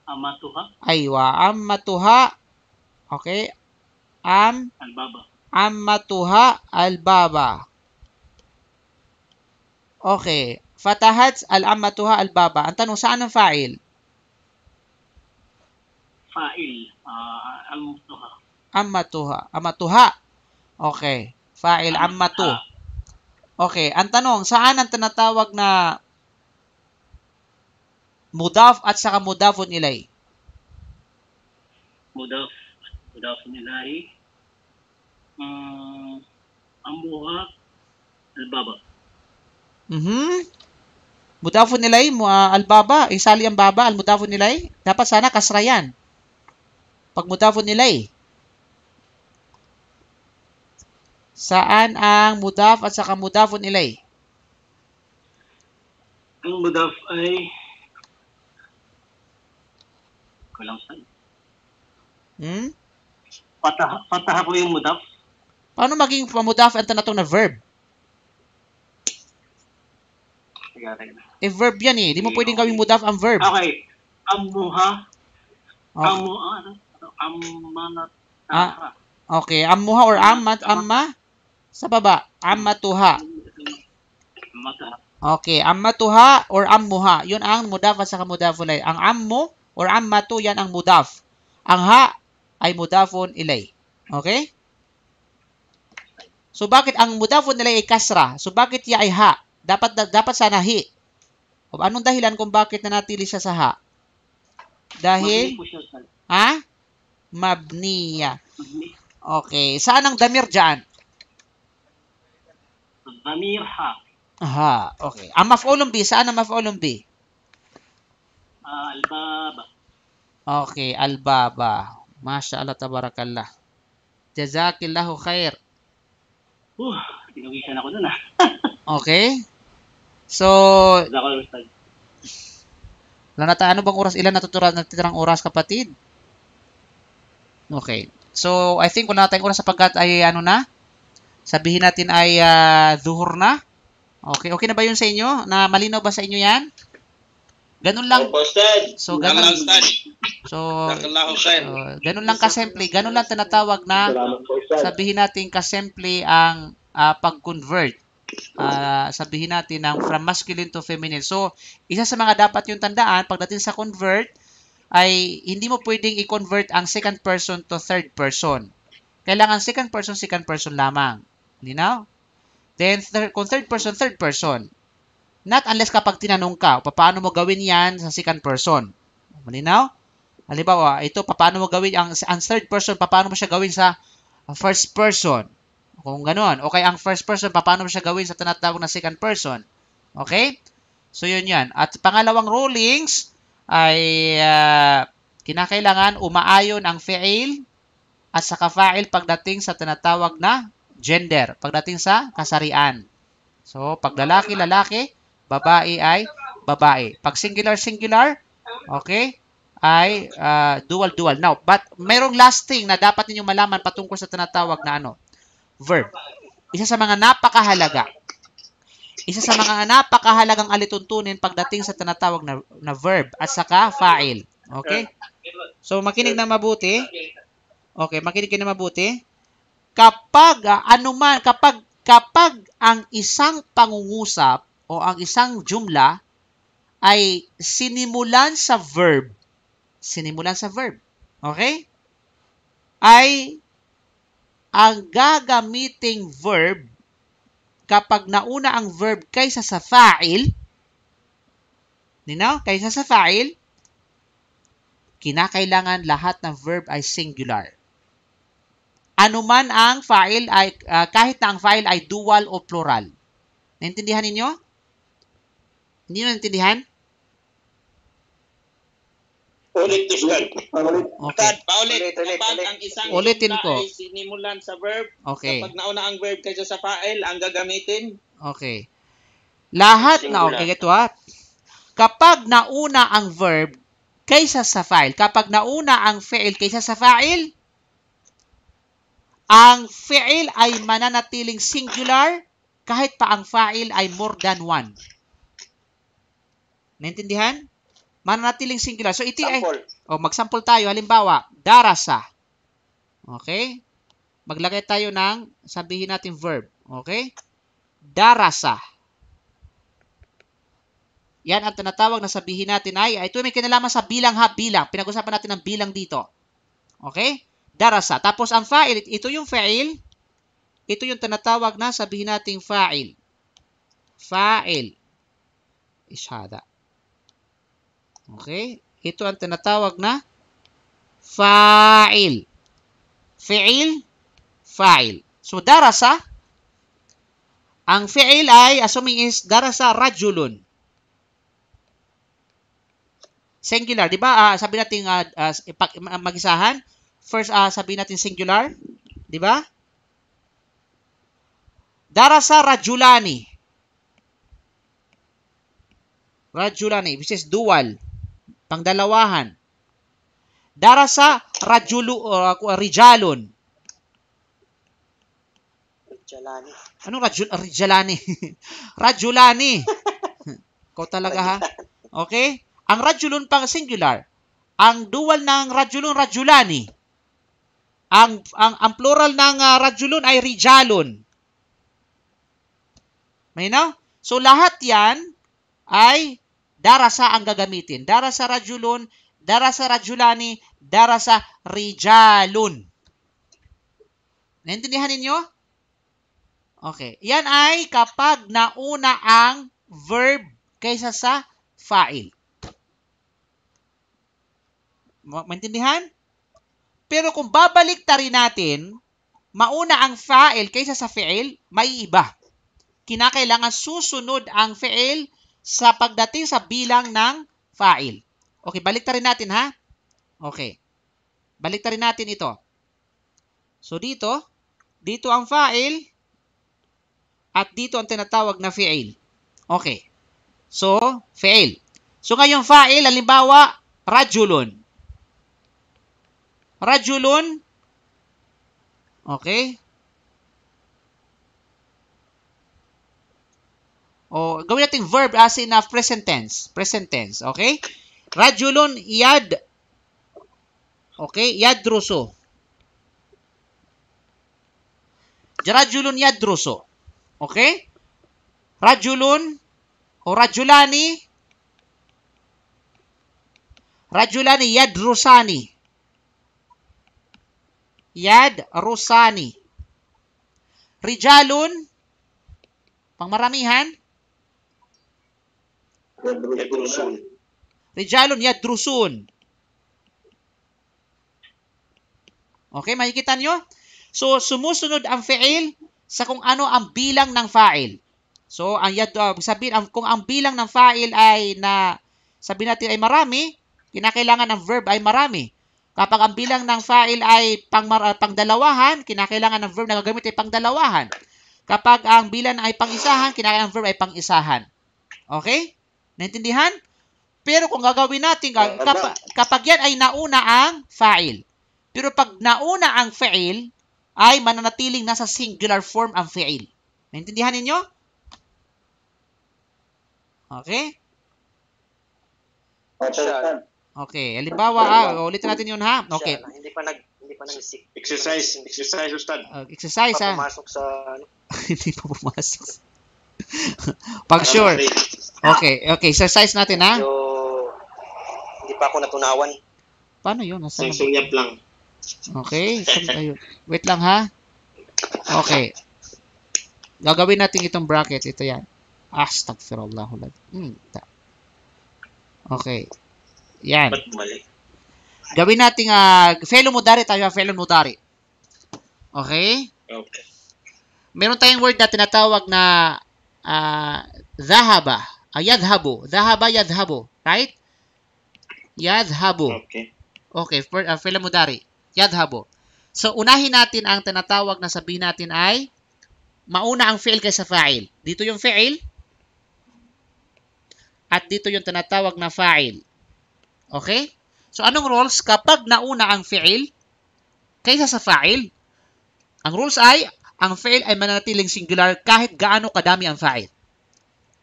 Amatuha. Aywa, ammatuha. Okay. Albaba. ammatuha al-baba. Okay. Fatahat al-ammatuha al-baba. Ang tanong, saan ang fa'il? Fa'il. Ammatuha. Ammatuha. Ammatuha. Okay. Fa'il ammatu. Okay. Ang tanong, saan ang tinatawag na mudaf at saka mudafun ilay? Mudafun ilay. Ammuha al-baba. Mudafun ilay, al-baba. Isali ang baba, al-mudafun ilay. Dapat sana kasra yan. Pag mudafun ilay. Saan ang mudaf at saka mudafun ilay? Ang mudaf ay kulang saan. Fataha po yung mudaf. Paano maging mudaf ang tanatong na verb? Verb yan eh. Di mo pwedeng gawing mudaf ang verb. Okay. Ammuha. Ammanataha. Okay. Ammuha or amma? Sa baba. Ammatuha. Okay. Ammatuha or ammuha. Yun ang mudaf at saka mudafun ilay. Ang ammu or ammatu, yan ang mudaf. Ang ha ay mudafun ilay. Okay? So, bakit ang mudafun ilay ay kasra? So, bakit ya ay ha? Dapat sana hi. O anong dahilan kung bakit nanatili siya sa ha? Dahil? Mabniya. Okay. Saan ang damir dyan? Damir ha. Aha. Okay. Ang maf'ulun bi. Saan ang maf'ulun bi? Al-baba. Okay. Al-baba. Masya Allah, tabarakallah. Jazakillahu khair. Tinawisan ako dun Okay. So, ano bang oras? Ilan natitirang oras, kapatid? Okay. So, I think wala tayong oras sapagkat ay sabihin natin ay zuhur na. Okay. Okay na ba yun sa inyo? Na malinaw ba sa inyo yan? Ganun lang. So, ganun lang kasimple. Ganun lang tinatawag na sabihin natin kasimple ang pag-convert. Sabihin natin ng from masculine to feminine. So, isa sa mga dapat yung tandaan pagdating sa convert ay hindi mo pwedeng i-convert ang second person to third person. Kailangan second person lamang. Linaw? Then, kung third person. Not unless kapag tinanong ka, paano mo gawin yan sa second person. Malinaw? Halimbawa, ito, paano mo gawin ang third person, paano mo siya gawin sa first person. Kung gano'n. Okay, ang first person, paano mo siya gawin sa tinatawag na second person. Okay? So, yun yan. At pangalawang rulings ay kinakailangan umaayon ang fi'il at saka fa'il pagdating sa tinatawag na gender. Pagdating sa kasarian. So, pag lalaki, babae ay babae. Pag singular, okay, ay dual. Now, but mayroong last thing na dapat ninyong malaman patungkol sa tinatawag na verb. Isa sa mga napakahalagang alituntunin pagdating sa tinatawag na verb at saka fa'il. Okay? So, makinig na mabuti. Okay, makinig na mabuti. Kapag ang isang pangungusap o ang isang jumla ay sinimulan sa verb. Okay? Ay ang gagamiting verb kapag nauna ang verb kaysa sa fa'il, kinakailangan lahat ng verb ay singular. Anuman ang fa'il ay, kahit na ang fa'il ay dual o plural. Naintindihan ninyo? Hindi nyo naintindihan? Ulit, Ustad. Okay. Paulit. Kapag ang isang Ulitin ko. ay sinimulan sa verb, Okay. kapag nauna ang verb kaysa sa fa'il, ang gagamitin. Okay. Lahat na, okay, ito ha. Kapag nauna ang verb kaysa sa fa'il, kapag nauna ang fi'il kaysa sa fa'il, ang fi'il ay mananatiling singular kahit pa ang fa'il ay more than one. Naintindihan? Mananatiling singular. So, ito ay, magsample tayo. Halimbawa, darasa. Okay? maglagay tayo ng, sabihin natin verb. Okay? Darasa. Yan ang tinatawag na sabihin natin ay, ito may kinalaman sa bilang ha, bilang. Pinag-usapan natin ng bilang dito. Okay? Darasa. Tapos ang fa'il, ito yung fa'il. Ito yung tinatawag na sabihin natin fa'il. Fa'il. Ishada. Okay? Ito ang tinatawag na fa'il. Fi'il, fa'il. So, darasa, ang fi'il ay, assuming is, darasa rajulun. Singular, di ba? Sabi natin mag-isahan. First, sabi natin singular. Di ba? Darasa rajulani. Rajulani, which is dual. Pangdalawahan. Darasa rijalun. Jalani. Anong rijalani? Rajulani. Ikaw talaga ha? Okay? Ang rajulun pang singular. Ang dual ng rajulun, rajulani. Ang plural ng rajulun ay rijalun. May no? So lahat yan ay darasa ang gagamitin. Darasa rajulun, darasa rajulani, darasa rijalun. Naintindihan ninyo? Okay. Yan ay kapag nauna ang verb kaysa sa fa'il. Maintindihan? Pero kung babaliktarin natin, mauna ang fa'il kaysa sa fi'il, may iba. Kinakailangan susunod ang fi'il sa pagdating sa bilang ng fa'il. Okay, baliktarin natin ha. Okay. Baliktarin natin ito. So dito ang fa'il at dito ang tinatawag na fi'il. Okay. So, fi'il. So ngayon fa'il, halimbawa, rajulun. Rajulun. Okay. O, gawin natin verb as in present tense. Present tense. Okay? Rajulun yad. Okay? Yadruso. Rajulun yadruso. Okay? Rajulun o rajulani. Rajulani yadrusani. Yadrusani. Rijalun. Pangmaramihan. Yadrusun. Rijalun yadrusun. Okay, makikita nyo? So, sumusunod ang fi'il sa kung ano ang bilang ng fa'il. So, kung ang bilang ng fa'il ay sabihin natin ay marami, kinakailangan ng verb ay marami. Kapag ang bilang ng fa'il ay pangdalawahan, kinakailangan ng verb na gagamit ay pangdalawahan. Kapag ang bilang ay pangisahan, kinakailangan ng verb ay pangisahan. Okay? Naintindihan? Pero kung gagawin natin, kapag yan ay nauna ang fa'il. Pero pag nauna ang fa'il, ay mananatiling nasa singular form ang fi'il. Naintindihan ninyo? Okay? Okay. Halimbawa, ulitin natin yun ha. Okay. Hindi pa nag-isip. Exercise, Ustad. Exercise ha. Pumasok sa Hindi pa pumasok. Pag sure. Okay. Exercise natin ha. Hindi pa ako natunawan. Paano yun? Suyap lang. Okay. Wait lang ha. Okay. Gagawin natin itong bracket. Ito yan. Astaghfirullahulad. Okay. Yan. Ba't mali? Gawin natin fellow mudari tayo. Fellow mudari. Okay? Okay. Meron tayong word na tinatawag na dhahaba. Yadhabu. Dhahaba, yadhabu. Right? Yadhabu. Okay. Okay. Fellow mudari. Yadhabu. So, unahin natin ang tinatawag na sabihin natin ay mauna ang fi'il kaysa fa'il. Dito yung fi'il at dito yung tinatawag na fa'il. Okay? So, anong rules kapag nauna ang fi'il kaysa sa fa'il? Ang rules ay ang fi'il ay mananatiling singular kahit gaano kadami ang fa'il.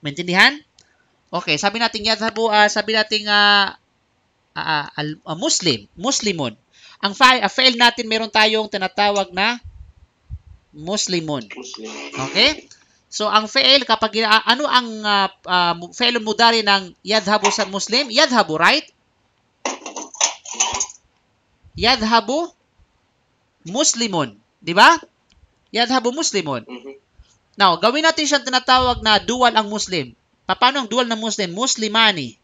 Maintindihan? Okay, sabi natin yadhabu, sabi natin muslimun. Ang fa'il natin meron tayong tinatawag na Muslimun. Muslim. Okay? So, ang fi'il, kapag, ano ang fi'il mudari ng yadhabu sa Muslim? Yadhabu, right? Yadhabu Muslimun. Di ba? Yadhabu Muslimun. Now, gawin natin siyang tinatawag na dual ang Muslim. Paano ang dual ng Muslim? Muslimani.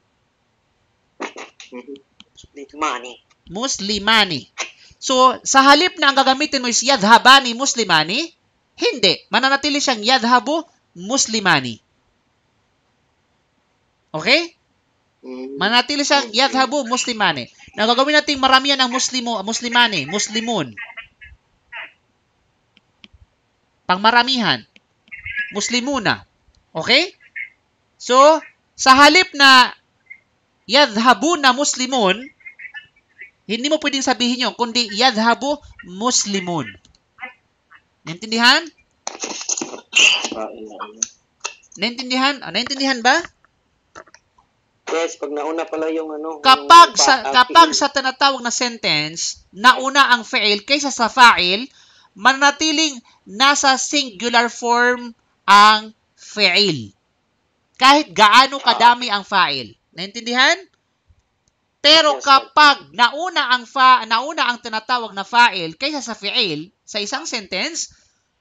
Muslimani. So, sa halip na ang gagamitin mo is yadhabani muslimani, hindi. Mananatili siyang yadhabu muslimani. Okay? Mananatili siyang yadhabu muslimani. Na gagawin natin maramihan ang muslimani, muslimun. Pangmaramihan. Muslimuna. Okay? So, sa halip na yadhabu na muslimun, hindi mo pwedeng sabihin yun, kundi yadhabu muslimun. Naintindihan? Naintindihan? Naintindihan ba? Yes, pag nauna pala yung ano. Kapag sa tinatawag na sentence, nauna ang fi'il kaysa sa fa'il, manatiling nasa singular form ang fi'il. Kahit gaano kadami ang fa'il. Naintindihan? Pero kapag nauna ang tinatawag na fa'il kaysa sa fi'il sa isang sentence,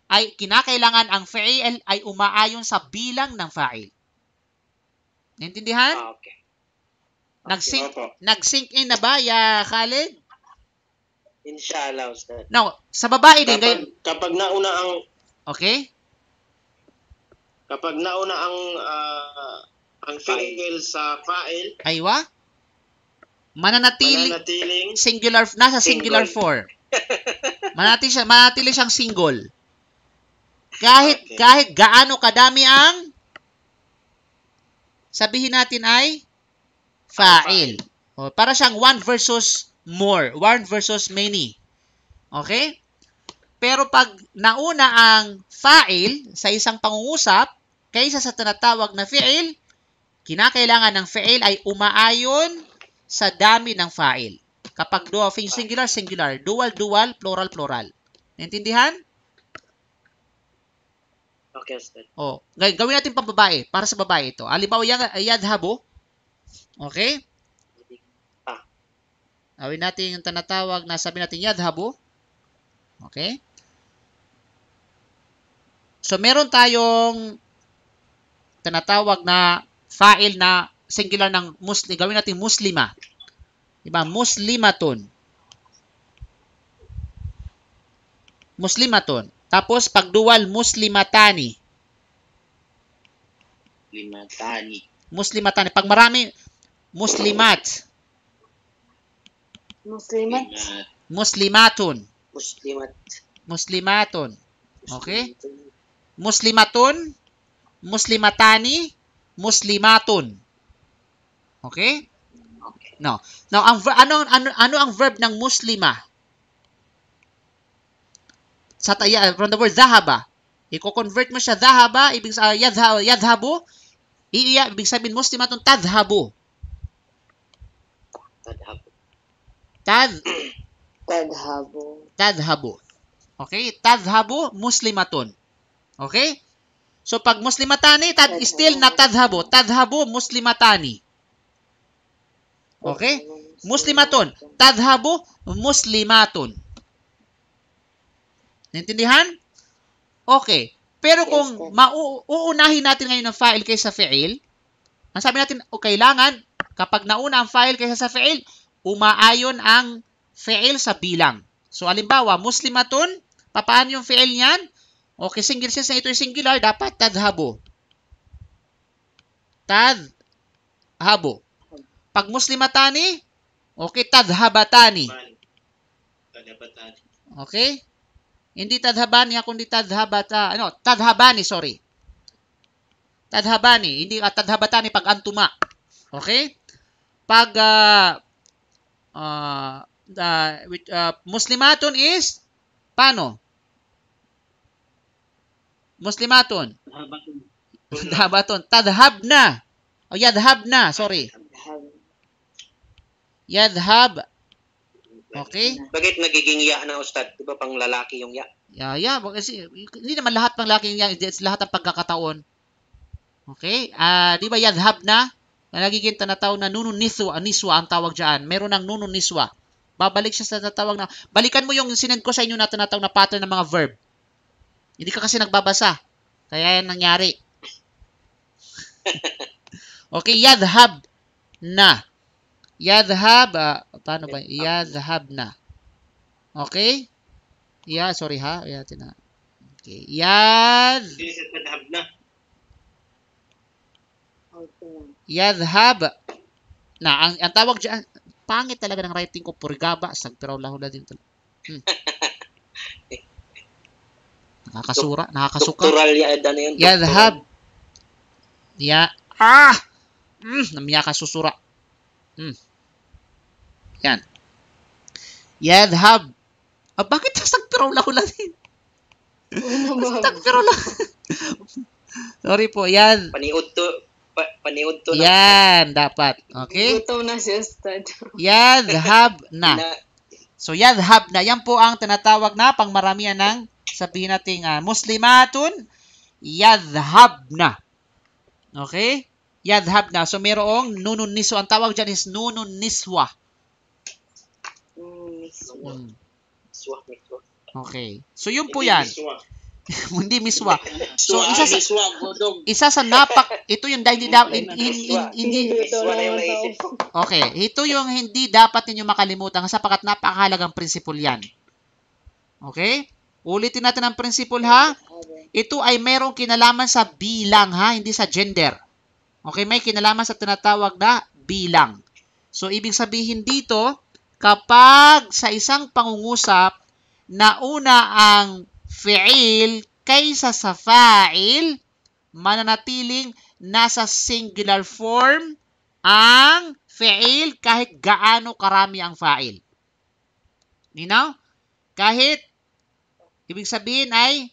ay kinakailangan ang fi'il ay umaayon sa bilang ng fa'il. Naintindihan? Okay. Nag-sync in na ba, ya Khalid? Inshallah, Ustad. Now, sa babae din. Kapag nauna ang Okay? Kapag nauna ang fi'il sa fa'il, Aywa? mananatiling Singular, nasa singular form. Manatili siyang single. Kahit gaano kadami ang sabihin natin ay fa'il. O, para siyang one versus more, one versus many. Okay? Pero pag nauna ang fa'il sa isang pangungusap kaysa sa tinatawag na fi'il, kinakailangan ng fi'il ay umaayon sa dami ng fa'il. Kapag singular, singular. Dual, dual. Plural, plural. Naintindihan? Okay, Ustad. O, gawin natin pang babae. Para sa babae ito. Halimbawa, yadhabu. Okay? Gawin natin yung tinatawag na sabi natin yadhabu. Okay? So, meron tayong tinatawag na fa'il na singular ng Muslim. Gawin natin muslima. Diba? Muslimatun. Muslimatun. Tapos, pag dual, muslimatani. Muslimatani. Pag marami, muslimat. Muslimatun. Muslimatun. Okay? Muslimatun. Muslimatani. Muslimatun. Okay? No. Now, ano ang verb ng muslima? From the word dhahaba. I-convert mo siya dhahaba, ibig yadhabu, ibig sabihin muslimatun tadhabu. Tadhabu. Okay? Tadhabu muslimatun. Okay? So, pag muslimatani, still na tadhabu. Tadhabu muslimatani. Okay? Muslimatun. Tadhabu muslimatun. Naintindihan? Okay. Pero kung uunahin natin ngayon ang fa'il kaysa fi'il, ang sabi natin, kailangan, kapag nauna ang fa'il kaysa sa fi'il, umaayon ang fi'il sa bilang. So, halimbawa, muslimatun, paano yung fi'il niyan? Okay, single since na ito yung singular, dapat tadhabu. Tadhabu. Pag muslimatani, okay, tadhabatani. Okay? Hindi tadhabani, kundi tadhabani, sorry. Tadhabani, hindi tadhabatani pag antuma. Okay? Pag muslimatun is, paano? Muslimatun. Tadhabatun. Tadhabna. Yadhabna, sorry. Yadhab Okay? Bakit nagiging ya na, Ustad? Di ba pang lalaki yung ya? Yeah. Kasi, hindi naman lahat ng laki yan. It's lahat ng pagkakataon. Okay? Di ba yadhab na? Nagiging tinatawag na nunun niswa ang tawag dyan. Meron ng nunun niswa. Babalik siya sa tinatawag na, balikan mo yung sinend ko sa inyo na tinatawag na pattern ng mga verb. Hindi ka kasi nagbabasa. Kaya yan nangyari. Okay, yadhab na. Yadhab, paano ba? Yadhab na. Okay? Sorry ha. Okay. Hindi siya tadhab na. Yadhab na. Ang tawag dyan, pangit talaga ng writing ko, purigaba, sagpiraw lahula din. Nakakasuka. Doktoral ano yun? Yadhab. Namiya ka susura. Yan. Yadhab. Bakit sagpiraw lahula din? Sagpiraw lahula. Sorry po, yan. Paniud to yan, dapat. Okay? Gutom na si Ustad. Yadhab na. So, yadhab na. Yan po ang tinatawag na pangmaramihan ng sabihin natin muslimatun yadhab na. Okay? Yadhab na. So, mayroong nunun niswa. Ang tawag dyan is nunun niswa. Okay. So, yun po yan. Hindi miswa. So, isa sa ito yung okay, ito yung hindi dapat ninyo makalimutan sapagkat napakahalagang principle yan. Okay? Ulitin natin ang principle ha. Ito ay merong kinalaman sa bilang ha, hindi sa gender. Okay, may kinalaman sa tinatawag na bilang. So, ibig sabihin dito, kapag sa isang pangungusap, nauna ang fi'il kaysa sa fa'il, mananatiling nasa singular form ang fi'il kahit gaano karami ang fa'il. Ninaw? Kahit, ibig sabihin ay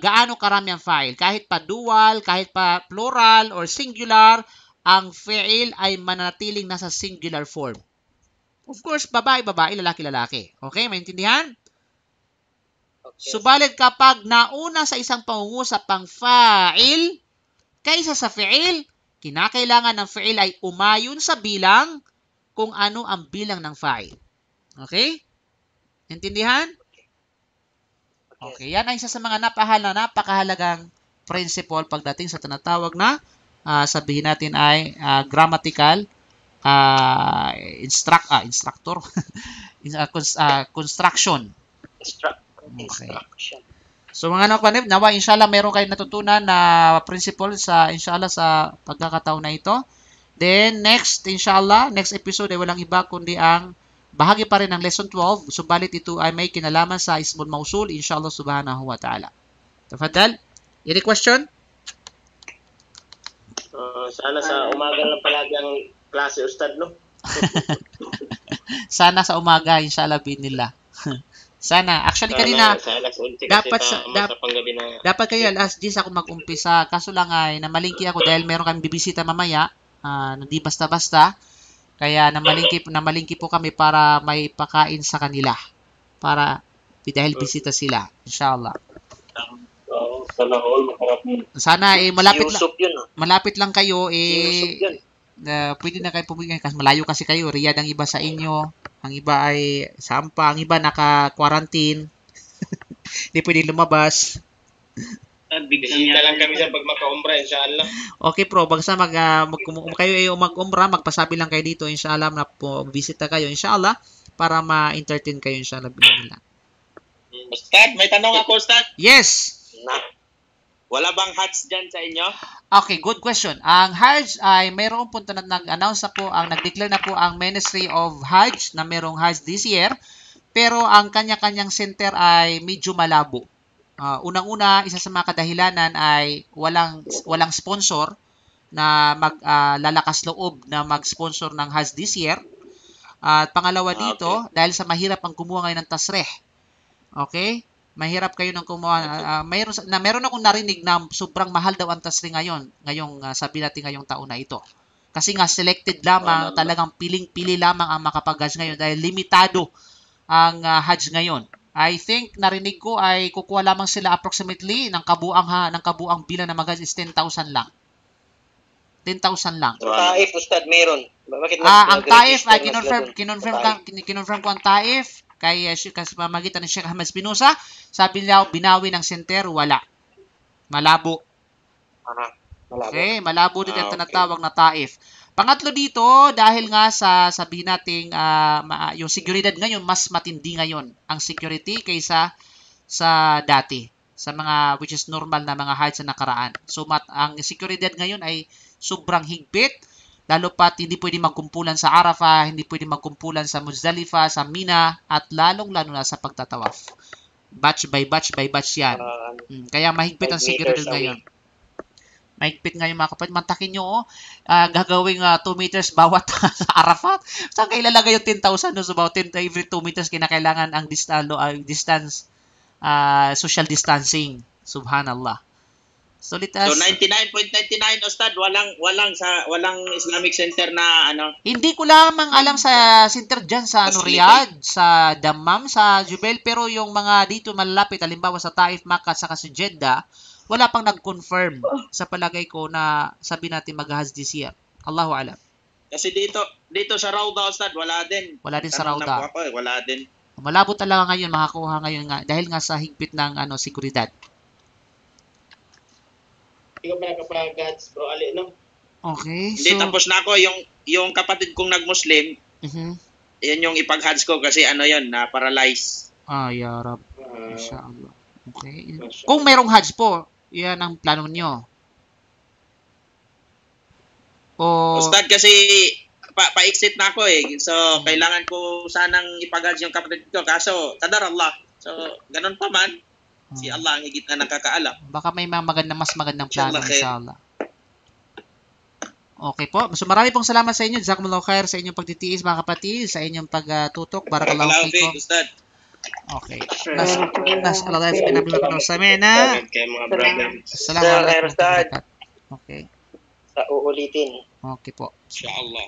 gaano karami ang fa'il. Kahit pa dual, kahit pa plural or singular, ang fi'il ay mananatiling nasa singular form. Of course, babae, lalaki. Okay, maintindihan? Subalit kapag nauna sa isang pangungusap ang fa'il kaysa sa fi'il, kinakailangan ng fi'il ay umayon sa bilang kung ano ang bilang ng fa'il. Okay? Intindihan? Okay, yan ay isa sa mga napakahalagang principle pagdating sa tinatawag na sabihin natin ay grammatical instructor construction. Okay. So mga nakanib, nawa inshallah meron kayong natutunan na principle sa inshallah sa pagkakataon na ito. Then next inshallah, next episode ay walang iba kundi ang bahagi pa rin ng lesson 12, subalit ito ay may kinalaman sa ismul mausul inshallah subhanahu wa ta'ala. Tafadhal. Any question? Sana sa umaga lang palagi ang klase, Ustad, no? Sana sa umaga inshallah binillah. Sana. Actually, kanina, dapat kayo alas 10 ako mag-umpisa. Kaso lang ay, namalingki ako dahil meron kami bibisita mamaya. Hindi basta-basta. Kaya namalingki po kami para may pakain sa kanila. Dahil bisita sila. Inshallah. Sana malapit lang kayo. Pwede na kayo pumunta kasi malayo kasi kayo. Riyadh ang iba sa inyo. Ang iba ay Sampa, ang iba naka-quarantine. Hindi pwede lumabas. Bisita lang kami sa pag maka-umrah, inshallah. Okay, bro. Basta kayo ay mag-umrah, magpasabi lang kayo dito, inshallah, na bisita kayo, inshallah, para ma-entertain kayo, inshallah. Ustad, may tanong ako, Ustad. Yes! Wala bang Hajj dyan sa inyo? Okay, good question. Ang Hajj ay mayroong punta na nag-announce na po, nag-declare na po ang Ministry of Hajj na mayroong Hajj this year, pero ang kanya-kanyang center ay medyo malabo. Unang-una, isa sa mga kadahilanan ay walang sponsor na lalakas loob na mag-sponsor ng Hajj this year. At pangalawa dito, dahil sa mahirap ang kumuha ngayon ng tasreh. Okay? Mahirap kayo ng kumuha. Meron akong narinig na sobrang mahal daw ang tasreh ngayong sabi natin ngayong taon na ito. Kasi nga selected lamang, talagang piling-pili lamang ang makapag-Hajj ngayon dahil limitado ang Hajj ngayon. I think narinig ko ay kukuha lamang sila approximately ng kabuang bilang na mag-Hajj is 10,000 lang. 10,000 lang. Taif, Ustad, meron. Bakit Ang Taif ay nag-register na sila kinonfirm ko ang Taif kay pamagitan ni Sheikh Ahmad Spinoza. Sabi niya binawi ng center, wala. Malabo. Malabo. Okay, malabo din ang tinatawag na Taif. Pangatlo dito, dahil nga sa sabihin nating yung seguridad ngayon, mas matindi ngayon ang security kaysa sa dati. Sa mga, which is normal na mga Hajj sa nakaraan. So, ang seguridad ngayon ay sobrang higpit. Lalo pat hindi pwede magkumpulan sa Arafah, hindi pwede magkumpulan sa Muzdalifah, sa Mina, at lalong-lalo na sa pagtatawaf. Batch by batch yan. Kaya mahigpit ang seguridad ngayon. Mahigpit ngayon mga kapatid. Mantakin nyo, gagawing 2 meters bawat sa Arafat. Saan kayo ilalagay yung 10,000? No? So about every 2 meters kinakailangan ang distance, social distancing. Subhanallah. So 99.99 Ustad, walang Islamic center na ano. Hindi ko lamang alam sa center dyan sa Riyadh, sa Dammam, sa Jubail, pero yung mga dito malalapit, halimbawa sa Taif, Makkah, saka sa Jeddah, wala pang nag-confirm sa palagay ko na sabi natin mag-Hajj this year. Allahu alam. Kasi dito sa Rauda Ustad, wala din. Wala din sa Rauda. Wala din. Malabo talaga ngayon, makakuha ngayon nga dahil nga sa higpit ng seguridad. Hindi ko pa nakapag-Hajj, bro Ali, no? Okay. Hindi, tapos na ako. Yung kapatid kong nag-Muslim, yan yung ipag-Hajj ko kasi yun, na-paralyze. Ya Rab. Inshallah. Okay. Kung merong Hajj po, yan ang plano nyo. Ustad, kasi pa-exit na ako eh. So, kailangan ko sanang ipag-Hajj yung kapatid ko. Kaso, kadar Allah. So, ganun pa man. Si Allah ang higit na nakakaalam. Baka may mas magandang plano, inshallah. Okay po. So marami pong salamat sa inyo. Jazakumullahu khair sa inyong pagtitiis mga kapatid, sa inyong pagtutok. Barakallahu fikum. Okay. Allah ya pinabila ko sa mena. Assalamualaikum. Okay. Sa uulitin. Okay po. Insyaallah.